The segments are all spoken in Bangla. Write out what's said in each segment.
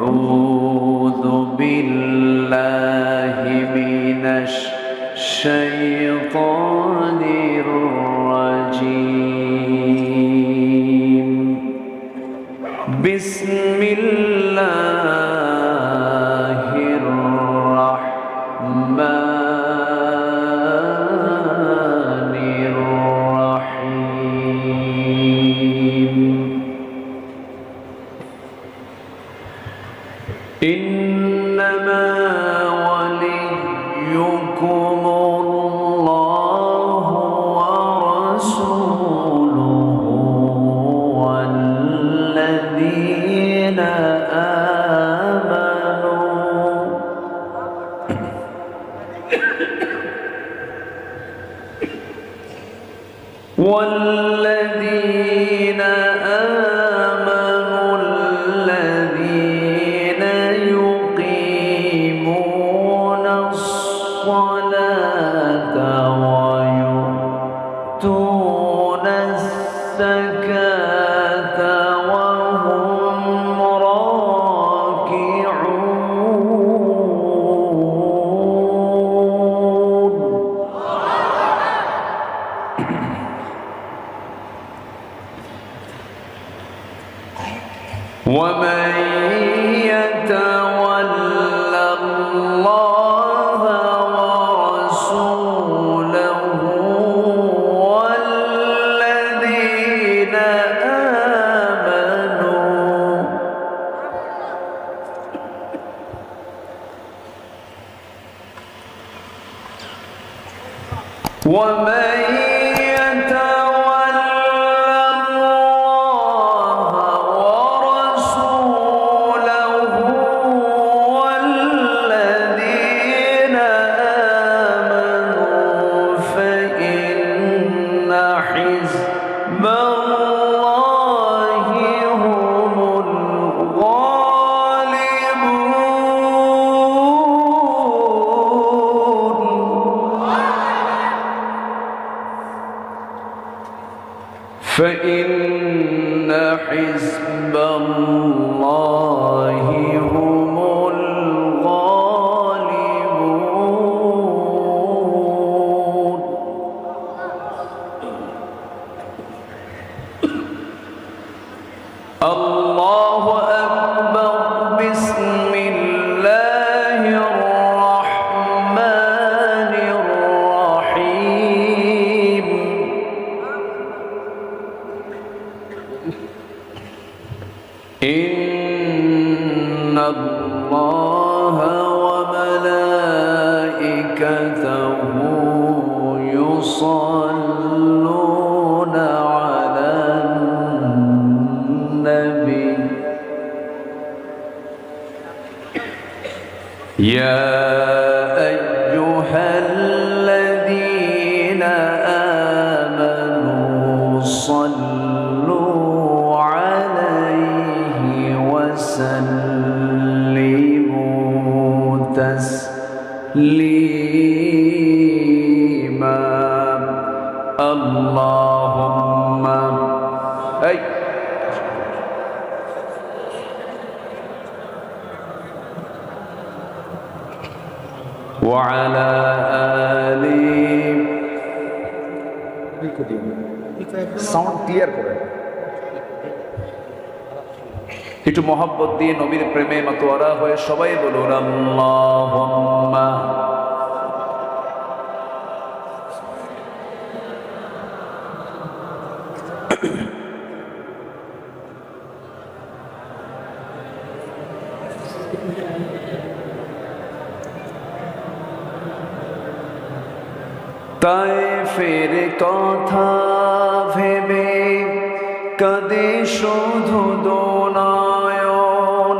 أعوذ بالله من الشيطان الرجيم بسم الله الرحمن الرحيم إنما وليكم الله ورسوله والذين آمنوا الذين يقيمون الصلاة ويؤتون الزكاة وهم راكعون ومن يتول الله ورسوله والذين آمنوا فإن حزب الله هم الغالبون فإن حزب الله هم الغالبون الله أكبر بسم الله الرحمن الرحيم إن الله وملائكته يصلون على النبي يا أيها الذين آمنوا صلوا عليه وسلموا تسليما اللهم وعلى آل সাউন্ড ক্লিয়ার করে একটু মোহাব্বত দিয়ে নবীর প্রেমে মাতোয়ারা হয়ে সবাই বলুন আল্লাহুম্মা তায়েফের কথা ভেবে কাঁদে শুধু দোনয়ন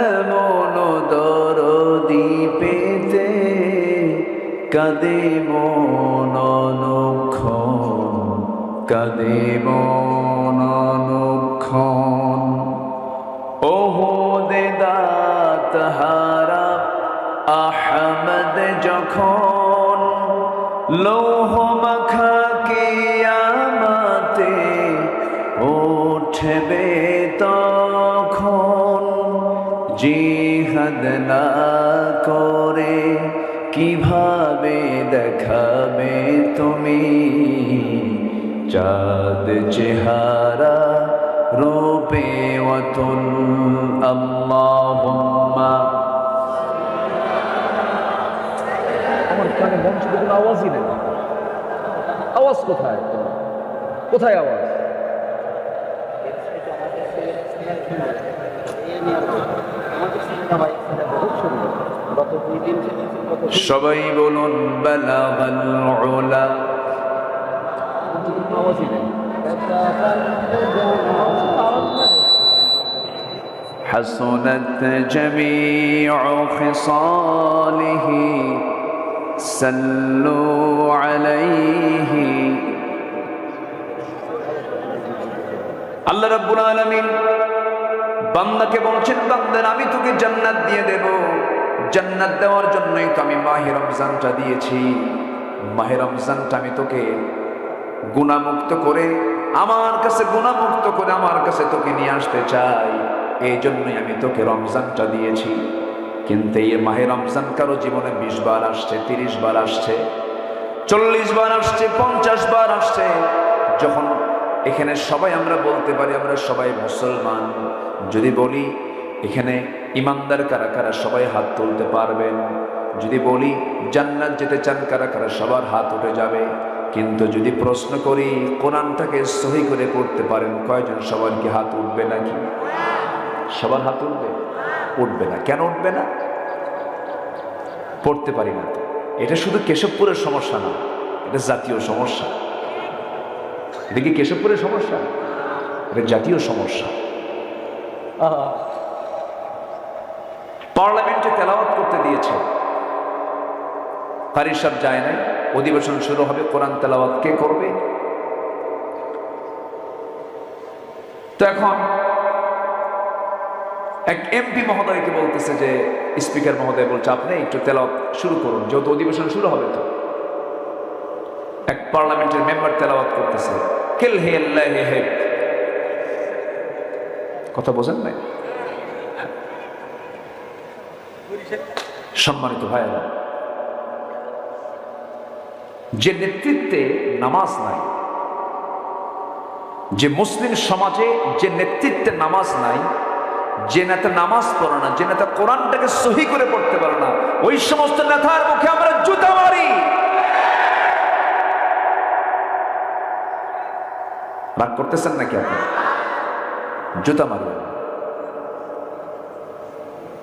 এমন দরদি পেতে কাঁদে মন অনুক্ষণ কাঁদে মন অনুক্ষণ ওহদে দাঁত হারা আহমদ যখন লৌহ মাখা কিয়ামতে উঠবে তখন জিহাদ না করে কিভাবে দেখাবে তুমি চাঁদ চেহারা রূপে ওয়াতুল আল্লাহুম্মা। আমার কানে মঞ্চ থেকে কোনো আওয়াজই নেই। আওয়াজ কোথায়? কোথায় আওয়াজ? সবাই বলুন বালাগাল উলা। আওয়াজই নেই। حسنت جميع خصاله صلوا عليه। আল্লাহ রাব্বুল আলামিন বান্দাকে বলছেন, বান্দার আমি তোকে জান্নাত দিয়ে দেব। জান্নাত দেওয়ার জন্যই তো আমি মাহে রমজানটা দিয়েছি। মাহে রমজানটা আমি তোকে গুনাহমুক্ত করে, আমার কাছে গুনাহমুক্ত করে আমার কাছে তোকে নিয়ে আসতে চাই। এই জন্যই আমি তোকে রমজানটা দিয়েছি। কিন্তু এই মাহে রমজান কারো জীবনে 20 বার আসছে, 30 বার আসছে, 40 বার আসছে, 50 বার আসছে। যখন এখানে সবাই আমরা বলতে পারি আমরা সবাই মুসলমান, যদি বলি এখানে ইমানদার কারা কারা, সবাই হাত তুলতে পারবেন। যদি বলি জান্নাত যেতে চান কারা কারা, সবার হাত উঠে যাবে। কিন্তু যদি প্রশ্ন করি কোরআনটাকে সহি করে পড়তে পারেন কয়জন, সবার কি হাত উঠবে নাকি? সবার হাত উঠবে? উঠবে না। কেন উঠবে না? পড়তে পারি না। এটা শুধু কেশবপুরের সমস্যা না, এটা জাতীয় সমস্যা। এটা কি কেশবপুরের সমস্যা? এটা জাতীয় সমস্যা। পার্লামেন্টে তেলাওয়াত করতে দিয়েছে, কারি সাহেব যায় নাই। অধিবেশন শুরু হবে, কোরআন তেলাওয়াত কে করবে? তো এখন এক এমপি মহোদয়কে বলতেছে যে, স্পিকার মহোদয় বলছে আপনি একটু তেলাওয়াত শুরু করুন, যেহেতু অধিবেশন শুরু হবে। তো এক পার্লামেন্টের মেম্বার তেলাওয়াত করতেছে, কিল হে আল্লাহ হে। কথা বোঝেন নাই? সম্মানিত ভাইয়েরা, যে নেতৃত্বে নামাজ নাই, যে মুসলিম সমাজে যে নেতৃত্বে নামাজ নাই, যে নেতা নামাজ পড়ে না, যে নেতা কোরআনটাকে সহি করে পড়তে পারে না, ওই সমস্ত নেতার মুখে আমরা জুতা মারি। রাগ করতেছেন নাকি আপনি? জুতা মারবেন।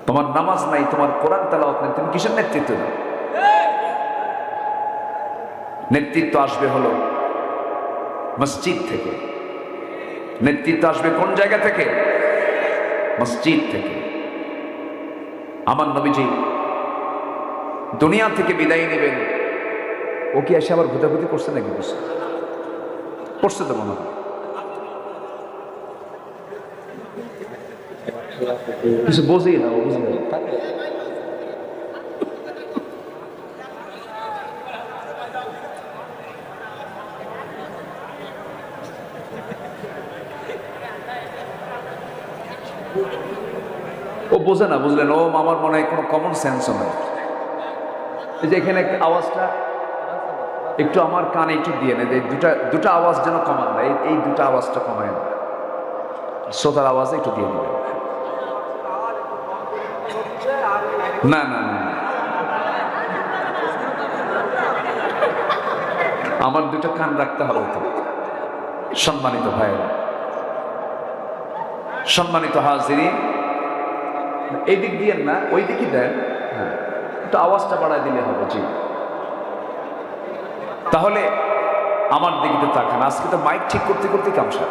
তোমার নামাজ নাই, তোমার কোরআন তেলাওয়াত নাই, তুমি কিসের নেতৃত্ব দাও? নেতৃত্ব আসবে হলো মসজিদ থেকে। নেতৃত্ব আসবে কোন জায়গা থেকে? মসজিদ থেকে। আমার নবীজি দুনিয়া থেকে বিদায় নেবেন, ও কি এসে আবার ভূতাভূতি করছে নাকি? করছে তো মনে হয়। কিছু বোঝেই না, ও বুঝবে। ও বোঝে না, বুঝলেন? ও আমার মনে হয় কোনো কমন সেন্সও নাই। এই যে এখানে আওয়াজটা একটু আমার কানে একটু দিয়ে নেয়, দুটা আওয়াজ যেন কমান দেয়, এই দুটা আওয়াজটা কমায় না, শ্রোতার আওয়াজে একটু দিয়ে নেবে। না না না, আমার দুটো কান রাখতে হবে তো। সম্মানিত ভাইয়েরা, সম্মানিত হাজিরিন, এই দিক দিয়ে না, ওই দিকই দেন। হ্যাঁ, একটু আওয়াজটা বাড়ায় দিলে হবে। জি, তাহলে আমার দিকে তো তাকান। আজকে তো মাইক ঠিক করতে করতে কামসা।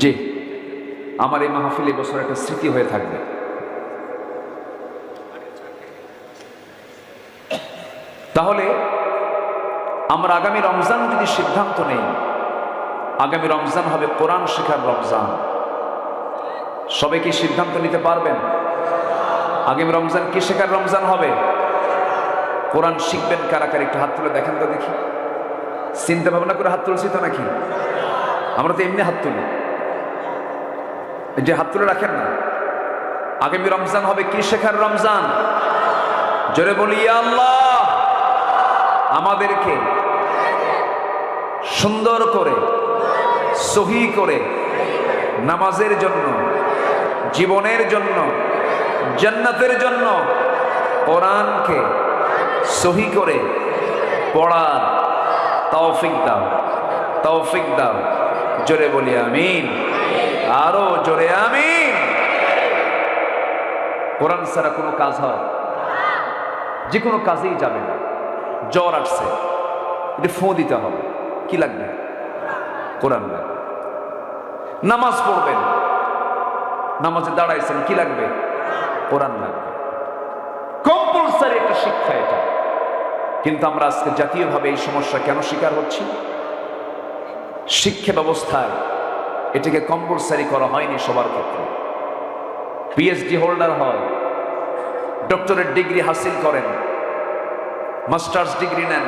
জি, আমার এই মাহফিল এই বছর একটা স্মৃতি হয়ে থাকবে। তাহলে আমরা আগামী রমজান যদি সিদ্ধান্ত নেই, আগামী রমজান হবে কোরআন শেখার রমজান। সবাই কি সিদ্ধান্ত নিতে পারবেন? আগামী রমজান কি শেখার রমজান হবে? কোরআন শিখবেন কারা কারা? একটু হাত তুলে দেখেন তো দেখি। চিন্তা ভাবনা করে হাত তুলছি তো নাকি? আমরা তো এমনি হাত তুলি। এই যে হাত তুলে রাখেন না, আগামী রমজান হবে কি শেখার রমজান? জোরে বলি ইয়া আল্লাহ, আমাদেরকে সুন্দর করে সহি করে নামাজের জন্য, জীবনের জন্য, জান্নাতের জন্য কোরআনকে সহি করে পড়ার তৌফিক দাও, তৌফিক দাও। জোরে বলি আমিন, আরো জোরে আমিন। কোরআন ছাড়া কোনো কাজ হয়? যে কোনো কাজেই যাবে না। জ্বর আসছে, এটা ফোঁ দিতে হবে, কি লাগবে? কোরআন লাগবে। নামাজ পড়বেন, নামাজে দাঁড়াইছেন, কি লাগবে? কোরআন লাগবে। কম্পালসারি একটা শিক্ষা এটা। কিন্তু আমরা আজকে জাতীয়ভাবে এই সমস্যা কেন শিকার হচ্ছি? শিক্ষা ব্যবস্থায় এটাকে কম্পালসারি করা হয়নি সবার ক্ষেত্রে। পিএইচডি হোল্ডার হয়, ডক্টরেট ডিগ্রি হাসিল করেন, মাস্টার্স ডিগ্রি নেন,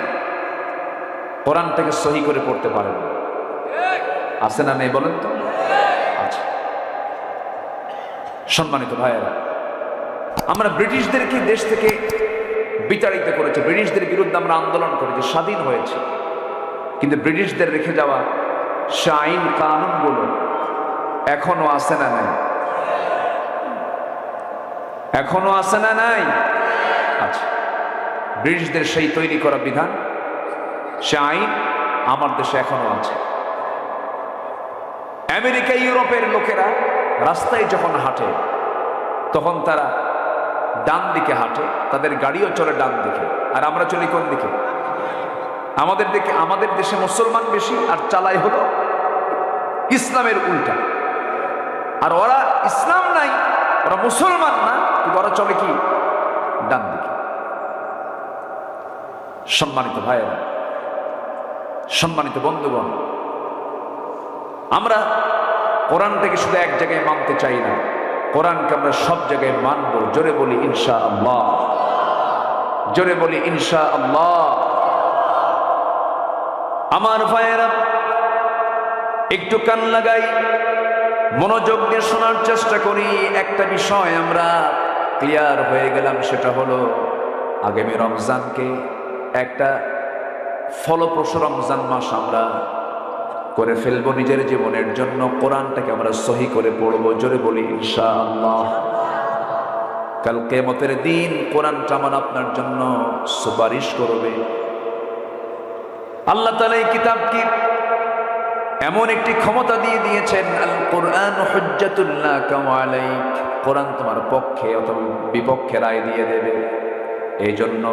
কোরআনটাকে সহি করে পড়তে পারেন না। আছে না নেই বলেন তো? আচ্ছা। সম্মানিত ভাইয়েরা, আমরা ব্রিটিশদেরকে দেশ থেকে বিতাড়িত করেছি, ব্রিটিশদের বিরুদ্ধে আমরা আন্দোলন করেছি, স্বাধীন হয়েছে। কিন্তু ব্রিটিশদের রেখে যাওয়া সে আইন কানুনগুলো এখনো আছে না নাই? এখনো আছে না নাই? আচ্ছা, ব্রিটিশদের সেই তৈরি করা বিধান, সে আইন আমার দেশে এখনো আছে। আমেরিকা ইউরোপের লোকেরা রাস্তায় যখন হাঁটে তখন তারা ডান দিকে হাঁটে, তাদের গাড়িও চলে ডান দিকে, আর আমরা চলি কোন দিকে? আমাদের দেশে মুসলমান বেশি আর চালাই হলো ইসলামের উল্টা। আর ওরা ইসলাম নাই, ওরা মুসলমান না, কিন্তু ওরা চলে কি? ডান দিকে। সম্মানিত ভাইয়েরা, সম্মানিত বন্ধুগণ, আমরা কোরআনটাকে শুধু এক জায়গায় মানতে চাই না, কোরআনকে আমরা সব জায়গায় মানব। জোরে বলি ইনশাআল্লাহ, জোরে বলি ইনশাআল্লাহ। আমার ভাইয়েরা, একটু কান লাগাই, মনোযোগ দিয়ে শোনার চেষ্টা করি। একটা বিষয় আমরা ক্লিয়ার হয়ে গেলাম, সেটা হলো আগামী রমজানকে একটা ফলপ্রসূ রমজান মাস আমরা করে ফেলবো নিজের জীবনের জন্য। কোরআনটাকে আমরা সহি করে পড়বো। জোরে বলি ইনশাআল্লাহ। কাল কিয়ামতের দিন কোরআনটা আমার আপনার জন্য সুপারিশ করবে। আল্লাহ তাআলা এই কিতাবকে এমন একটি ক্ষমতা দিয়ে দিয়েছেন, আল কোরআন হুজ্জাতুল লাকা ওয়া আলাইক, কোরআন তোমার পক্ষে অথবা বিপক্ষে রায় দিয়ে দেবে। এই জন্য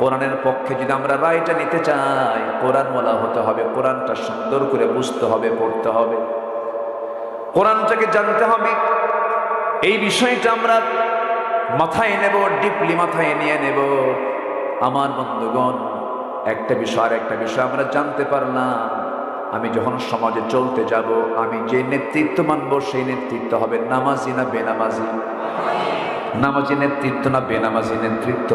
কোরআনের পক্ষে যদি আমরা রায়টা নিতে চাই, কোরআনওয়ালা হতে হবে, কোরআনটা সুন্দর করে বুঝতে হবে, পড়তে হবে, কোরআনটাকে জানতে হবে। এই বিষয়টা আমরা মাথায় নেব, ডিপলি মাথায় নিয়ে নেব। আমার বন্ধুগণ, একটা বিষয় আর একটা বিষয় আমরা জানতে পারলাম, আমি যখন সমাজে চলতে যাব, আমি যে নেতৃত্ব মানব সেই নেতৃত্ব হবে নামাজি না বেনামাজি? নামাজি নেতৃত্ব না বেনামাজি নেতৃত্ব?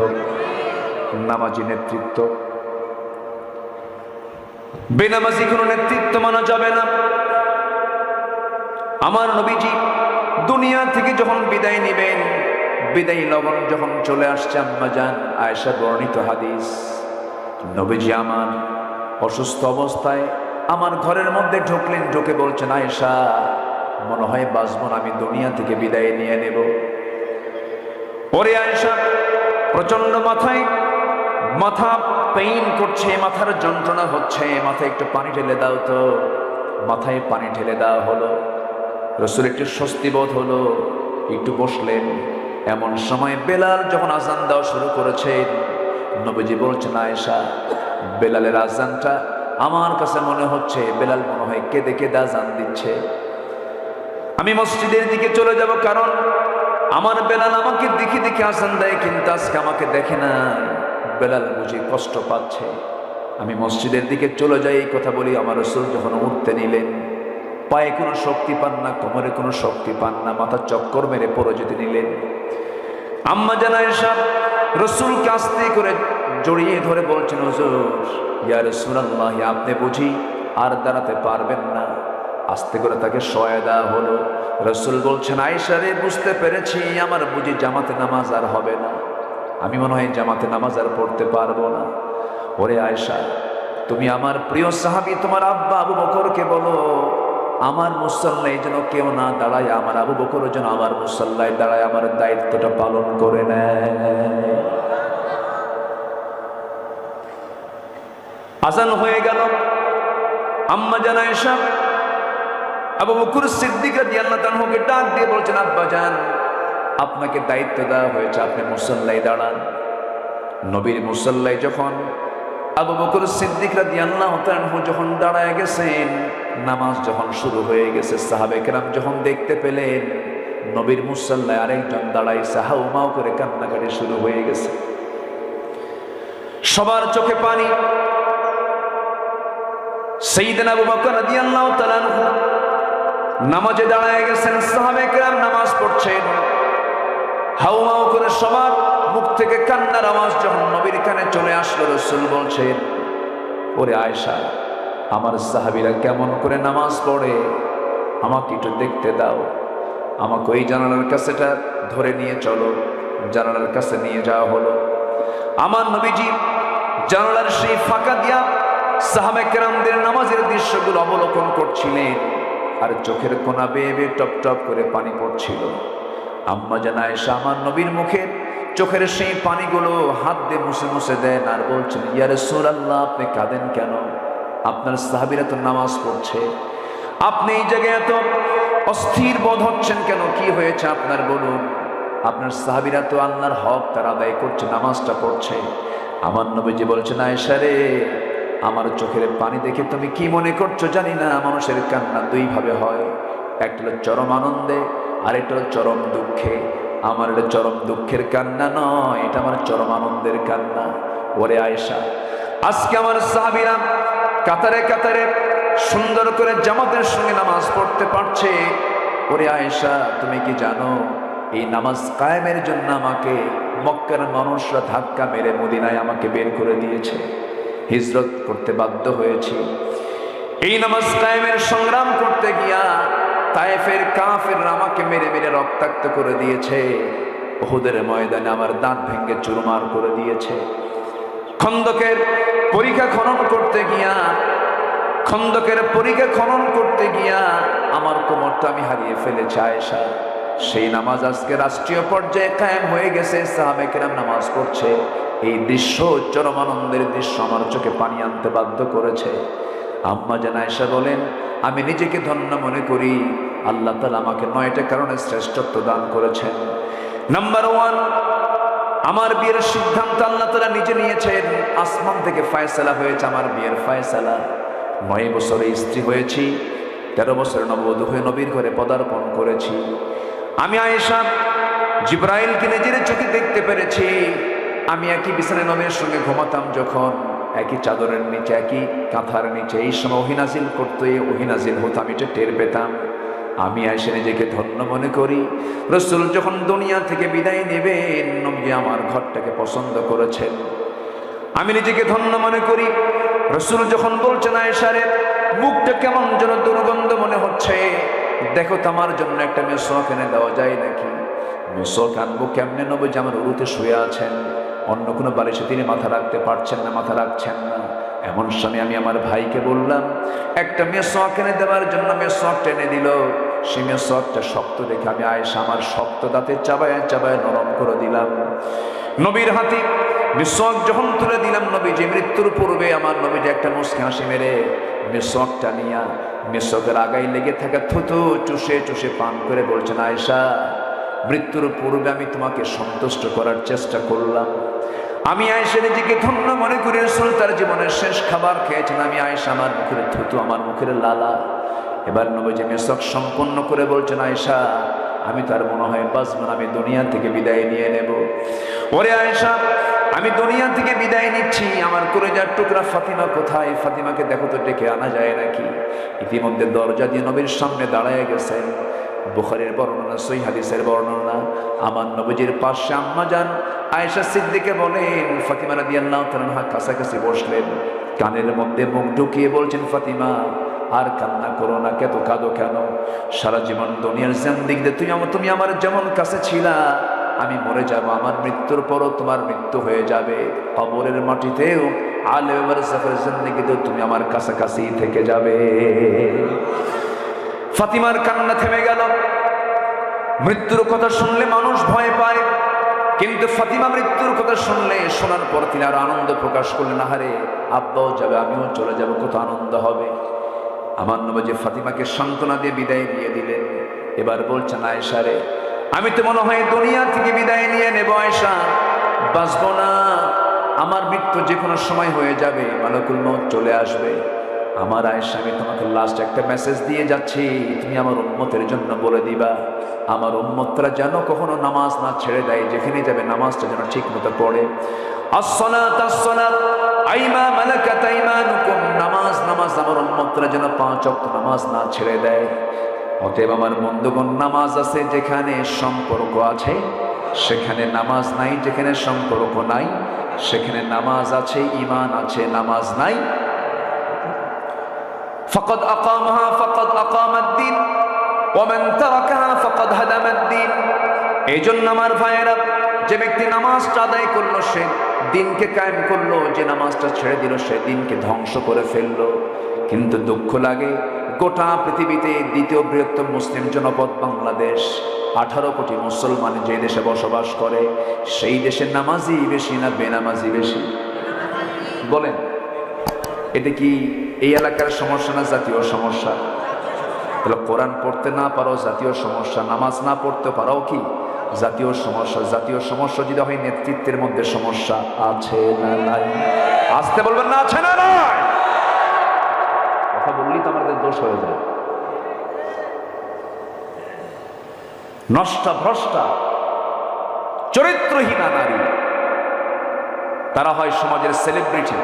নামাজি নেতৃত্ব। বেনামাজি কোনো নেতৃত্ব মানা যাবে না। আমার নবীজি দুনিয়া থেকে যখন বিদায় নেবেন, বিদায় লগন যখন চলে আসছে, আম্মা জান আয়েশা বর্ণিত হাদিস, নবীজি আমার অসুস্থ অবস্থায় আমার ঘরের মধ্যে ঢুকলেন, ঢুকে বলছেন, আয়েশা মনে হয় বাঁচবো না, আমি দুনিয়া থেকে বিদায় নিয়ে নেব। ওরে আয়েশা, প্রচন্ড মাথা পেইন করছে, মাথার যন্ত্রণা হচ্ছে, মাথায় একটু পানি ঢেলে দাও তো। মাথায় পানি ঢেলে দেওয়া হলো, রাসূল একটু স্বস্তি বোধ হলো, একটু বসলেন। এমন সময় বেলাল যখন আজান দেওয়া শুরু করেছেন, নবীজি বলছেন, আয়েশা বেলালের আজানটা আমার কাছে মনে হচ্ছে বেলাল মনে হয় কেঁদে কেঁদে আজান দিচ্ছে। আমি মসজিদের দিকে চলে যাব, কারণ আমার বেলাল আমাকে দেখে দেখে আজান দেয়, কিন্তু আজকে আমাকে দেখে না, বেলাল বুঝি কষ্ট পাচ্ছে। আমি মসজিদের দিকে চলে যাই, এই কথা বলি। আমার রাসূল যখন উঠতে নিলেন, পায়ে কোনো শক্তি পান না, কোমরে কোনো শক্তি পান না, মাথা চক্কর মেরে পড়ে যেতে নিলেন। আম্মা জান আয়েশা রাসূলকে আস্তে করে জড়িয়ে ধরে বলছেন, হুজুর ইয়া রাসূলুল্লাহ, আপনি বুঝি আর দাঁড়াতে পারবেন না? আস্তে করে তাকে শোয়া দেওয়া হলো। রাসূল বলছেন, আয়েশা রে, বুঝতে পেরেছি আমার বুঝি জামাতে নামাজ আর হবে না, আমি মনে হয় জামাতে নামাজ আর পড়তে পারবো না। ওরে আয়েশা, তুমি আমার প্রিয় সাহাবী তোমার আব্বা আবু বকরকে বলো আমার মুসল্লায় যেন কেউ না দাঁড়ায়, আমার আবু বকর যেন আমার মুসল্লায় দাঁড়ায় আমার দায়িত্বটা পালন করে নেয়। আজান হয়ে গেল। আম্মা জান আয়েশা আবু বকর সিদ্দিক রাদিয়াল্লাহু তাআলাকে ডাক দিয়ে বলছেন, আব্বা জান, আপনাকে দায়িত্ব দেওয়া হয়েছে, আপনি মুসল্লায় দাঁড়ান। নবীর মুসল্লায় যখন আবু বকর সিদ্দিক রাদিয়াল্লাহু তাআলা যখন দাঁড়ায় গেছেন, নামাজ যখন শুরু হয়ে গেছে, সাহাবে কেরাম যখন দেখতে পেলেন নবীর মুসল্লায় আরেকজন দাঁড়াইছে, হাউমাউ করে কান্নাকাটি শুরু হয়ে গেছে। সবার চোখে পানি। সাইয়েদনা আবু বকর রাদিয়াল্লাহু তাআলা নামাজে দাঁড়ায় গেছেন, সাহাবে কেরাম নামাজ পড়ছেন, হাউমাউ করে সবার মুখ থেকে কান্নার আওয়াজ যখন নবীর কানে চলে আসলো, রাসূল বলছেন, ওরে আয়েশা, আমার সাহাবীরা কেমন করে নামাজ পড়ে আমাকে একটু দেখতে দাও, আমাকে ওই জানালার কাছেটা ধরে নিয়ে চলো। জানালার কাছে নিয়ে যাওয়া হলো। আমার নবীজি জানালার সেই ফাঁকা দিয়া সাহাবে কেরামদের নামাজের দৃশ্যগুলো অবলোকন করছিলেন, আর চোখের কোনা বেয়ে বেয়ে টপ টপ করে পানি পড়ছিল। আম্মা জান আয়েশা আমার নবীর মুখে চোখের সেই পানিগুলো হাত দিয়ে মুছে মুছে দেন, আর বলছেন, ইয়া রাসূলুল্লাহ, আপনি কাঁদেন কেন? আপনার সাহাবীরা তো নামাজ পড়ছে, আপনি এই জায়গায় এত অস্থির বোধ হচ্ছেন কেন? কি হয়েছে আপনার বলুন? আপনার সাহাবীরা তো আল্লাহর হক তারা আদায় করছে, নামাজটা পড়ছে। আমার নবীজি বলছেন, আয়েশা রে, আমার চোখের পানি দেখে তুমি কি মনে করছো জানি না, মানুষের কান্না দুই ভাবে হয়, একটা হলো চরম আনন্দে, আরেকটা হলো চরম দুঃখে। আমার এটা চরম দুঃখের কান্না নয়, এটা আমার চরম আনন্দের কান্না। ওরে আয়েশা, আজকে আমার সাহাবীরা কাতারে কাতারে সুন্দর করে জামাতের সঙ্গে নামাজ পড়তে পারছে। ওরে আয়েশা, তুমি কি জানো এই নামাজ কায়েমের জন্য আমাকে মক্কার মানুষরা ধাক্কা মেরে মদিনায় আমাকে বের করে দিয়েছে, হিজরত করতে বাধ্য হয়েছি। এই নামাজ কায়েমের সংগ্রাম করতে গিয়া তায়েফের কাফেররা আমাকে মেরে মেরে রক্তাক্ত করে দিয়েছে, উহুদের ময়দানে আমার দাঁত ভেঙে চুরমার করে দিয়েছে। খন্দকের পরীক্ষা খনন করতে গিয়া আমার কোমরটা আমি হারিয়ে ফেলেছি আয়েশা। সেই নামাজ আজকে রাষ্ট্রীয় পর্যায়ে কায়েম হয়ে গেছে, সাহাবে কেরাম নামাজ পড়ছে। এই দৃশ্য, চরম আনন্দের দৃশ্য আমার চোখে পানি আনতে বাধ্য করেছে। আম্মা জান আয়েশা বলেন, আমি নিজেকে ধন্য মনে করি, আল্লাহ তাআলা আমাকে 9টা কারণে শ্রেষ্ঠত্ব দান করেছেন। নাম্বার 1, আমার বিয়ের সিদ্ধান্ত আল্লাহ তাআলা নিজে নিয়েছেন। আসমান থেকে ফয়সালা হয়েছে, আমার বিয়ের ফয়সালা। 9 বছরে স্ত্রী হয়েছি, 13 বছরে নববধূ হয়ে নবীর ঘরে পদার্পণ করেছি। আমি আয়েশা জিবরাইলকে নিজের চোখে দেখতে পেরেছি। আমি একই বিছানায় নবীর সঙ্গে ঘুমাতাম, যখন একই চাদরের নিচে, একই কাঁথার নিচে, এই সময় ওহী নাজিল করতে, ওহী নাজিল হতো, আমি এটা টের পেতাম। আমি আয়েশা নিজেকে ধন্য মনে করি। রাসূল যখন দুনিয়া থেকে বিদায় নেবেন, নবী আমার ঘরটাকে পছন্দ করেছেন। আমি নিজেকে ধন্য মনে করি। রাসূল যখন বলছেন, আয়েশা রে, মুখটা কেমন যেন দুর্গন্ধ মনে হচ্ছে, দেখো তো আমার জন্য একটা মেসওয়াক এনে দেওয়া যায় নাকি? মেসওয়াক আনবো কেমনে? নবী আমার উরুতে শুয়ে আছেন, অন্য কোনো বালিশে তিনি মাথা রাখতে পারছেন না, মাথা রাখছেন না। এমন সময় আমি আমার ভাইকে বললাম একটা মেসওয়াক এনে দেওয়ার জন্য। মেসওয়াকটা এনে দিল। সেই মেসওয়াকটা শক্ত দেখে আমি আয়েশা আমার শক্ত দাঁতে চাবায় চাবায় নরম করে দিলাম। নবীর হাতে মেসওয়াক যখন তুলে দিলাম, নবীজি মৃত্যুর পূর্বে আমার নবীজি একটা মুচকি হাসি মেরে মেসওয়াকটা নিয়া মেসওয়াকের আগায় লেগে থাকা থুতু চুষে চুষে পান করে বলছেন, আয়েশা, মৃত্যুর পূর্বে আমি তোমাকে সন্তুষ্ট করার চেষ্টা করলাম। আমি আয়েশা নিজেকে ধন্য মনে করি। রাসূল তার জীবনের শেষ খাবার খেয়েছেন। আমি আয়েশা, আমার মুখের থুতু, আমার মুখের লালা। এবার নবীজি মেসওয়াক সম্পন্ন করে বলছেন, আয়েশা, আমি তার মনে হয় বাঁচব না, আমি দুনিয়া থেকে বিদায় নিয়ে নেব। ওরে আয়েশা, আমি দুনিয়া থেকে বিদায় নিচ্ছি, আমার কলিজার টুকরা ফাতিমা কোথায়? ফাতিমাকে দেখো তো, ডেকে আনা যায় নাকি? ইতিমধ্যে দরজা দিয়ে নবীর সামনে দাঁড়ায় গেছেন। বুখারীর বর্ণনা, সহিহ হাদিসের বর্ণনা। আমার নবীজির পাশে আম্মা জান আয়েশা সিদ্দিকা বলেন, ফাতিমা রাদিয়াল্লাহু তাআলা কাছাকাছি বসলেন, কানের মধ্যে মুখ ঢুকিয়ে বলছেন, ফাতিমা, আর কান্না করো না, কেত কাঁদো কেন? সারা জীবন দুনিয়ার জিন্দেগিতে তুমি আমার যেমন কাছে ছিলা, আমি মরে যাব, আমার মৃত্যুর পরও তোমার মৃত্যু হয়ে যাবে, কবরের মাটিতেও আলেম বারযাখের জিন্দেগিতেও তুমি আমার কাছাকাছি থেকে যাবে। ফাতিমার কান্না থেমে গেল। মৃত্যুর কথা শুনলে মানুষ ভয় পায়, কিন্তু ফাতিমা মৃত্যুর কথা শোনার পর তিনি আরো আনন্দ প্রকাশ করলেন। আহারে, আব্বাও যাবে, আমিও চলে যাব, কত আনন্দ হবে। আমার নবী ফাতিমাকে সান্ত্বনা দিয়ে বিদায় দিয়ে দিলেন। এবার বলছেন, আয়েশা রে, আমি তো মনে হয় দুনিয়া থেকে বিদায় নিয়ে নেব, আয়েশা বাঁচবো না, আমার মৃত্যু যে কোনো সময় হয়ে যাবে, মালাকুল মউত চলে আসবে। আমার আয়েশা, আমি তোমাকে লাস্ট একটা মেসেজ দিয়ে যাচ্ছি, তুমি আমার উম্মতের জন্য বলে দিবা, আমার উম্মতরা যেন কখনো নামাজ না ছেড়ে দেয়, যেখানে যাবে নামাজটা যেন ঠিক মতো পড়ে। আসসালাত আসসালাত আইমা মালাকাত আইমানুকুম, নামাজ নামাজ, আমার উম্মতরা যেন 5 ওয়াক্ত নামাজ না ছেড়ে দেয়। অতএব আমার বন্ধুগণ, নামাজ আছে যেখানে সম্পর্ক আছে সেখানে নামাজ নাই, যেখানে সম্পর্ক নাই সেখানে নামাজ আছে, ঈমান আছে, নামাজ নাই। ফাকাদ আকামাহা ফাকাদ আকামাদ-দ্বীন ওয়া মান তারাকাহা ফাকাদ হাদামাদ-দ্বীন। এইজন্য আমার ভাইয়েরা, যে ব্যক্তি নামাজটা আদায় করলো সে দিনকে কায়েম করলো, যে নামাজটা ছেড়ে দিল সে দিনকে ধ্বংস করে ফেললো। কিন্তু দুঃখ লাগে, গোটা পৃথিবীতে দ্বিতীয় বৃহত্তম মুসলিম জনপদ বাংলাদেশ, 18 কোটি মুসলমান যে দেশে বসবাস করে, সেই দেশে নামাজি বেশি না বেনামাজি বেশি? বলেন, এটা কি এই এলাকার সমস্যা না জাতীয় সমস্যা? তাহলে কোরআন পড়তে না পারো জাতীয় সমস্যা, নামাজ না পড়তে পারো কি জাতীয় সমস্যা? জাতীয় সমস্যা যদি হয়, নেতৃত্বের মধ্যে সমস্যা আছে না নাই? আসতে বলবেন না, আছে না নাই? কথা বললেই তো আমাদের দোষ হয়ে যায়। নষ্টা ভ্রষ্টা চরিত্রহীনা নারী, তারা হয় সমাজের সেলিব্রিটি।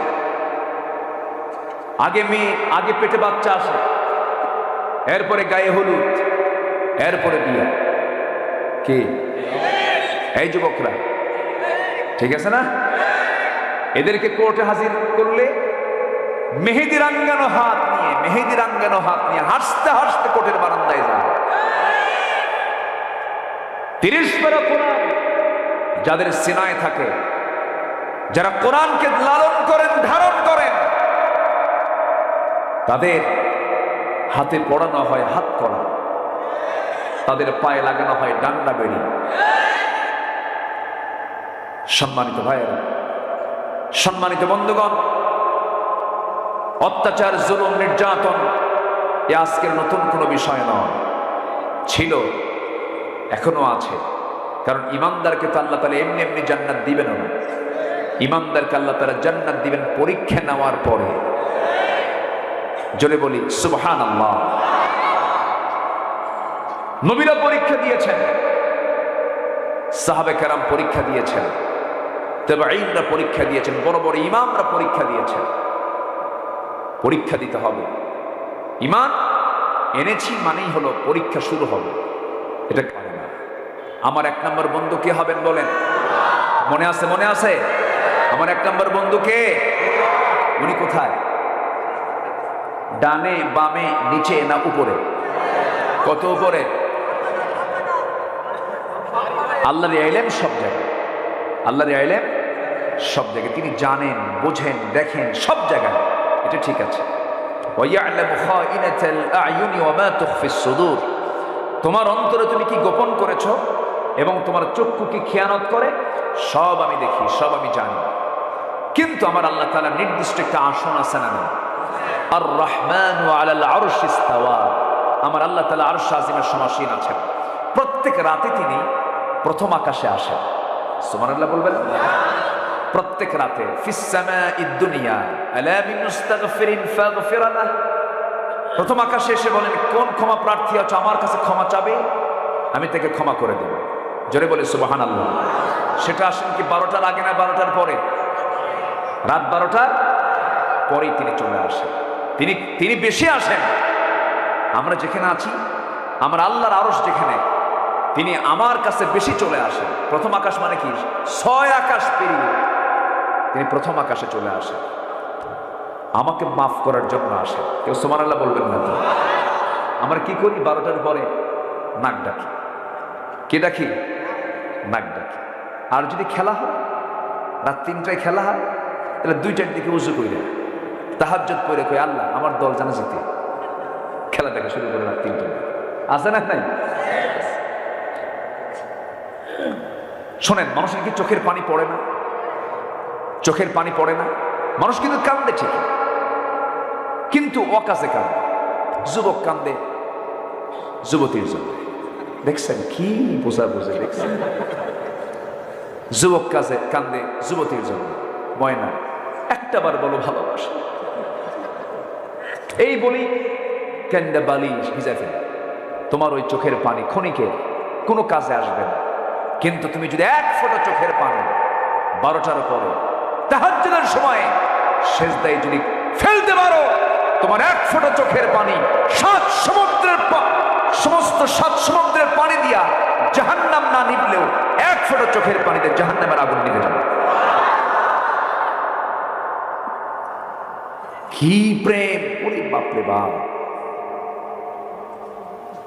আগে মেয়ে, আগে পেটে বাচ্চা আসে, এরপরে গায়ে হলুদ, এরপরে বিয়া। কি এই যুবকরা, ঠিক আছে না? এদেরকে কোর্টে হাজির করলে মেহেদি রাঙ্গানো হাত নিয়ে হাসতে হাসতে কোর্টের বারান্দায় যায়। 30 পারা কোরআন যাদের সিনায় থাকে, যারা কোরআনকে লালন করেন, ধারণ করেন, তাদের হাতে পড়ানো হয় হাত কড়া, তাদের পায়ে লাগানো হয় ডান্ডা বেড়ি। সম্মানিত ভাইয়েরা, সম্মানিত বন্ধুগণ, অত্যাচার, জুলুম, নির্যাতন এ আজকের নতুন কোনো বিষয় নয়, ছিল, এখনো আছে। কারণ ইমানদারকে তো আল্লাহ তাআলা এমনি এমনি জান্নাত দিবেন না। ইমানদারকে আল্লাহ তাআলা জান্নাত দিবেন পরীক্ষা নেওয়ার পরে। জোরে বলি সুবহানাল্লাহ। নবীরা পরীক্ষা দিয়েছেন, সাহাবে কেরাম পরীক্ষা দিয়েছেন, তাবেঈনরা পরীক্ষা দিয়েছেন, বড় বড় ইমামরা পরীক্ষা দিয়েছেন। পরীক্ষা দিতে হবে। ঈমান এনেছি মানেই হলো পরীক্ষা শুরু হবে, এটা পারে না। আমার 1 নম্বর বন্ধু কে হবেন বলেন? মনে আছে? মনে আছে? আমার 1 নম্বর বন্ধু কে? উনি কোথায়? ডানে, বামে, নিচে না উপরে? কত উপরে? আল্লাহর ইলম সব জায়গায়, আল্লাহর ইলম সব জায়গায়। তিনি জানেন, বোঝেন, দেখেন সব জায়গায়, এটা ঠিক আছে। ওয়ায়ালামু খাইনাতাল আ'য়ুনি ওয়া মা তুখফিস সুদূর। তোমার অন্তরে তুমি কি গোপন করেছো এবং তোমার চক্ষু কি খেয়ানত করে, সব আমি দেখি, সব আমি জানি। কিন্তু আমার আল্লাহ তাআলা নির্দিষ্ট একটা আসন আছে না? আর রহমানু আলাল আরশি ইস্তাওয়া। আমার আল্লাহ তাআলা আরশ আজিমের সমাসীন আছেন। প্রত্যেক রাতে তিনি প্রথম আকাশে আসেন। সুবহানাল্লাহ বলবেন? প্রত্যেক রাতে ফিস সামাঈদ দুনিয়া আলা মিন মুস্তাগফিরিন ফাগফির লাহ। প্রথম আকাশে এসে বলেন, কোন ক্ষমা প্রার্থী আছে আমার কাছে ক্ষমা চাবে, আমি তাকে ক্ষমা করে দেব। জোরে বলে সুবহানাল্লাহ। সেটা আসেন কি 12টার আগে না 12টার পরে? রাত 12টার পরেই তিনি চলে আসেন। তিনি বেশি আসেন। আমরা যেখানে আছি, আমরা আল্লাহর আরশ যেখানে, তিনি আমার কাছে বেশি চলে আসেন। প্রথম আকাশ মানে কি? 6 আকাশ পেরিয়ে তিনি প্রথম আকাশে চলে আসেন। আমাকে মাফ করার জন্য আসে। কেউ সুবহানাল্লাহ বলবেন না তো? আমরা কি করি? 12টার পরে নাক ডাকি। কে ডাকি? নাক ডাকি। আর যদি খেলা হয়, রাত 3টায় খেলা হয়, তাহলে 2টার দিকে উজু কইরা তাহাজ্জুদ পড়ে কই, আল্লাহ আমার দল জানা জিতে, খেলা দেখা শুরু করে রাত 3টায়। আছে না নাই? শোনেন, মানুষের কি চোখের পানি পড়ে না? চোখের পানি পড়ে না? মানুষ কিন্তু কান্দে ঠিক, কিন্তু অকাজে কান্দে। যুবক কান্দে যুবতীর জন্য, দেখছেন কি বোঝা বুঝে, দেখছেন? যুবক কাজে কান্দে যুবতীর জন্য। ময়না একটাবার বলো ভালোবাসা, এই বলি কেন্দ্রে বালিশ ভিজা ফেলে। তোমার ওই চোখের পানি ক্ষণিকের, কোনো কাজে আসবে না, কিন্তু তুমি যদি এক ফোঁটা চোখের পানি 12টার পরে তাহাজ্জুদের সময় সেজদায় যদি ফেলতে পারো, তোমার এক ফোঁটা চোখের পানি সমস্ত 7 সমুদ্রের পানি দিয়া জাহান্নাম না নিভলেও এক ফোঁটা চোখের পানিতে জাহান্নামের আগুন নিভে যাবে। কি প্রেম! ওরে বাপরে বাপ!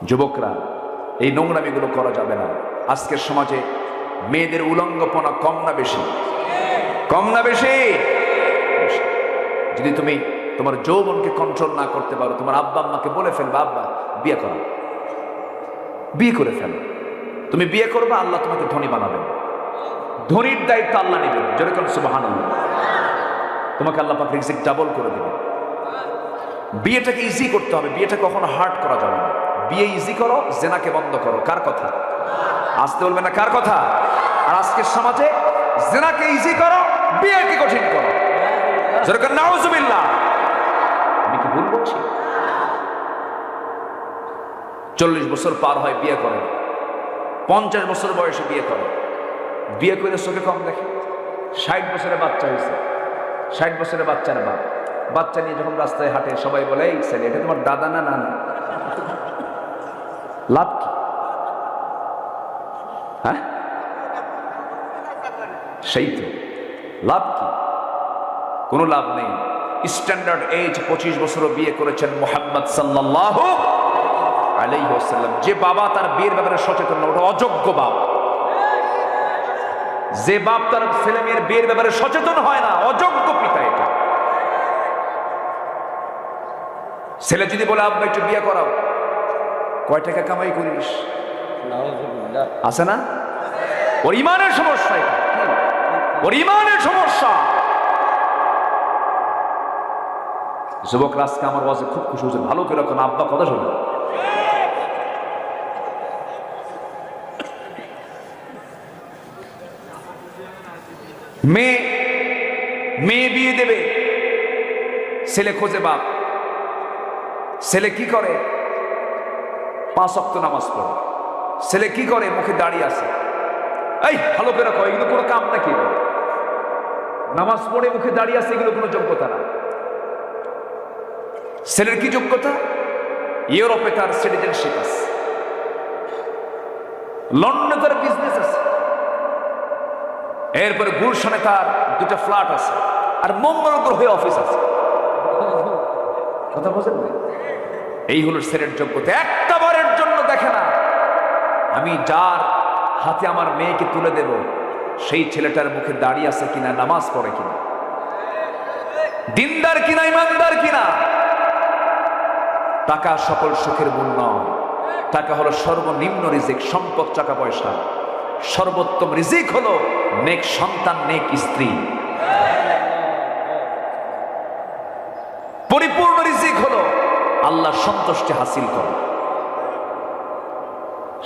যুবকরা, এই নোংরামিগুলো করা যাবে না। আজকের সমাজে মেয়েদের উলঙ্গপনা কম না বেশি? কম না বেশি? যদি তুমি তোমার যৌবনকে কন্ট্রোল না করতে পারো, তোমার আব্বা আম্মাকে বলে ফেলবে, আব্বা বিয়ে করো, বিয়ে করে ফেলো। তুমি বিয়ে করবে, আল্লাহ তোমাকে ধনী বানাবেন। ধনীর দায়িত্ব আল্লাহ নেবেন। যেরকম সুবহানাল্লাহ, তোমাকে আল্লাহ পাক রিজিক ডাবল করে দেবেন। বিয়েটাকে ইজি করতে হবে, বিয়েটা কখনো হার্ড করা যাবে না। বিয়ে ইজি করো, জেনাকে বন্ধ করো। কার কথা? আসতে বলবে না, কার কথা? আর আজকের সমাজে জেনাকে ইজি করো, বিয়েকে কঠিন করো। যেরকম নাউজুবিল্লাহ। আমি কি ভুল বলছি? 40 বছর পার হয় বিয়ে করে, 50 বছর বয়সে বিয়ে করে, বিয়ে করে চোখে কম দেখে। 60 বছরে বাচ্চা হয়েছে, 60 বছরে বাচ্চার বাপ, বাচ্চা নিয়ে যখন রাস্তায় হাঁটে সবাই বলে, এই ছেলে এটা তোমার দাদা না নানা? লাভ কি? হ্যাঁ, সেই তো লাভ কি? কোনো লাভ নেই। স্ট্যান্ডার্ড এজ 25 বছরও বিয়ে করেছেন মুহাম্মদ সাল্লাল্লাহু আলাইহি ওয়াসাল্লাম। যে বাবা তার বিয়ের ব্যাপারে সচেতন না, ওটা অযোগ্য বাপ। যে বাপ তার ছেলে মেয়ের বিয়ের ব্যাপারে সচেতন হয় না, অযোগ্য পিতা এটা। ছেলে যদি বলে, আব্বা একটু বিয়ে করাও, কয় টাকা কামাই করিস? আছে না? ওর ইমানের সমস্যা, এটা ওর ইমানের সমস্যা। যুবক রাজকে আমার ওয়াজে খুব খুশি হয়েছে, ভালো করে রাখুন, আব্বা কথা শোনো। মেয়ে বিয়ে দেবে, ছেলে খোঁজে বাপ। ছেলে কি করে? 5 ওয়াক্ত নামাজ পড়ে। ছেলে কি করে? মুখে দাঁড়িয়ে আছে। এই ভালো করে রাখো, এগুলো কোনো কাম নাকি? নামাজ পড়ে মুখে দাঁড়িয়ে আছে, এগুলো কোনো যোগ্যতা না। ছেলের কি যোগ্যতা? ইউরোপে তার সিটিজেনশিপ আছে, লন্ডনে তার বিজনেস আছে, এরপরে গুলশানে তার 2টা ফ্ল্যাট আছে, আর মঙ্গল গ্রহে অফিস আছে। কথা বোঝেন না? এই হলো ছেলের যোগ্যতা। একটা বারের জন্য দেখে না, আমি যার হাতে আমার মেয়েকে তুলে দেব, সেই ছেলেটার মুখে দাঁড়িয়ে আছে কিনা, নামাজ পড়ে কিনা, দিনদার কিনা, ইমানদার কিনা। টাকা সকল সুখের মূল নয়। টাকা হলো সর্বনিম্ন রিজিক। সম্পদ, টাকা পয়সা, সর্বোত্তম রিজিক হলো নেক সন্তান, নেক স্ত্রী। পরিপূর্ণ রিজিক হলো আল্লাহর সন্তুষ্টি হাসিল করা।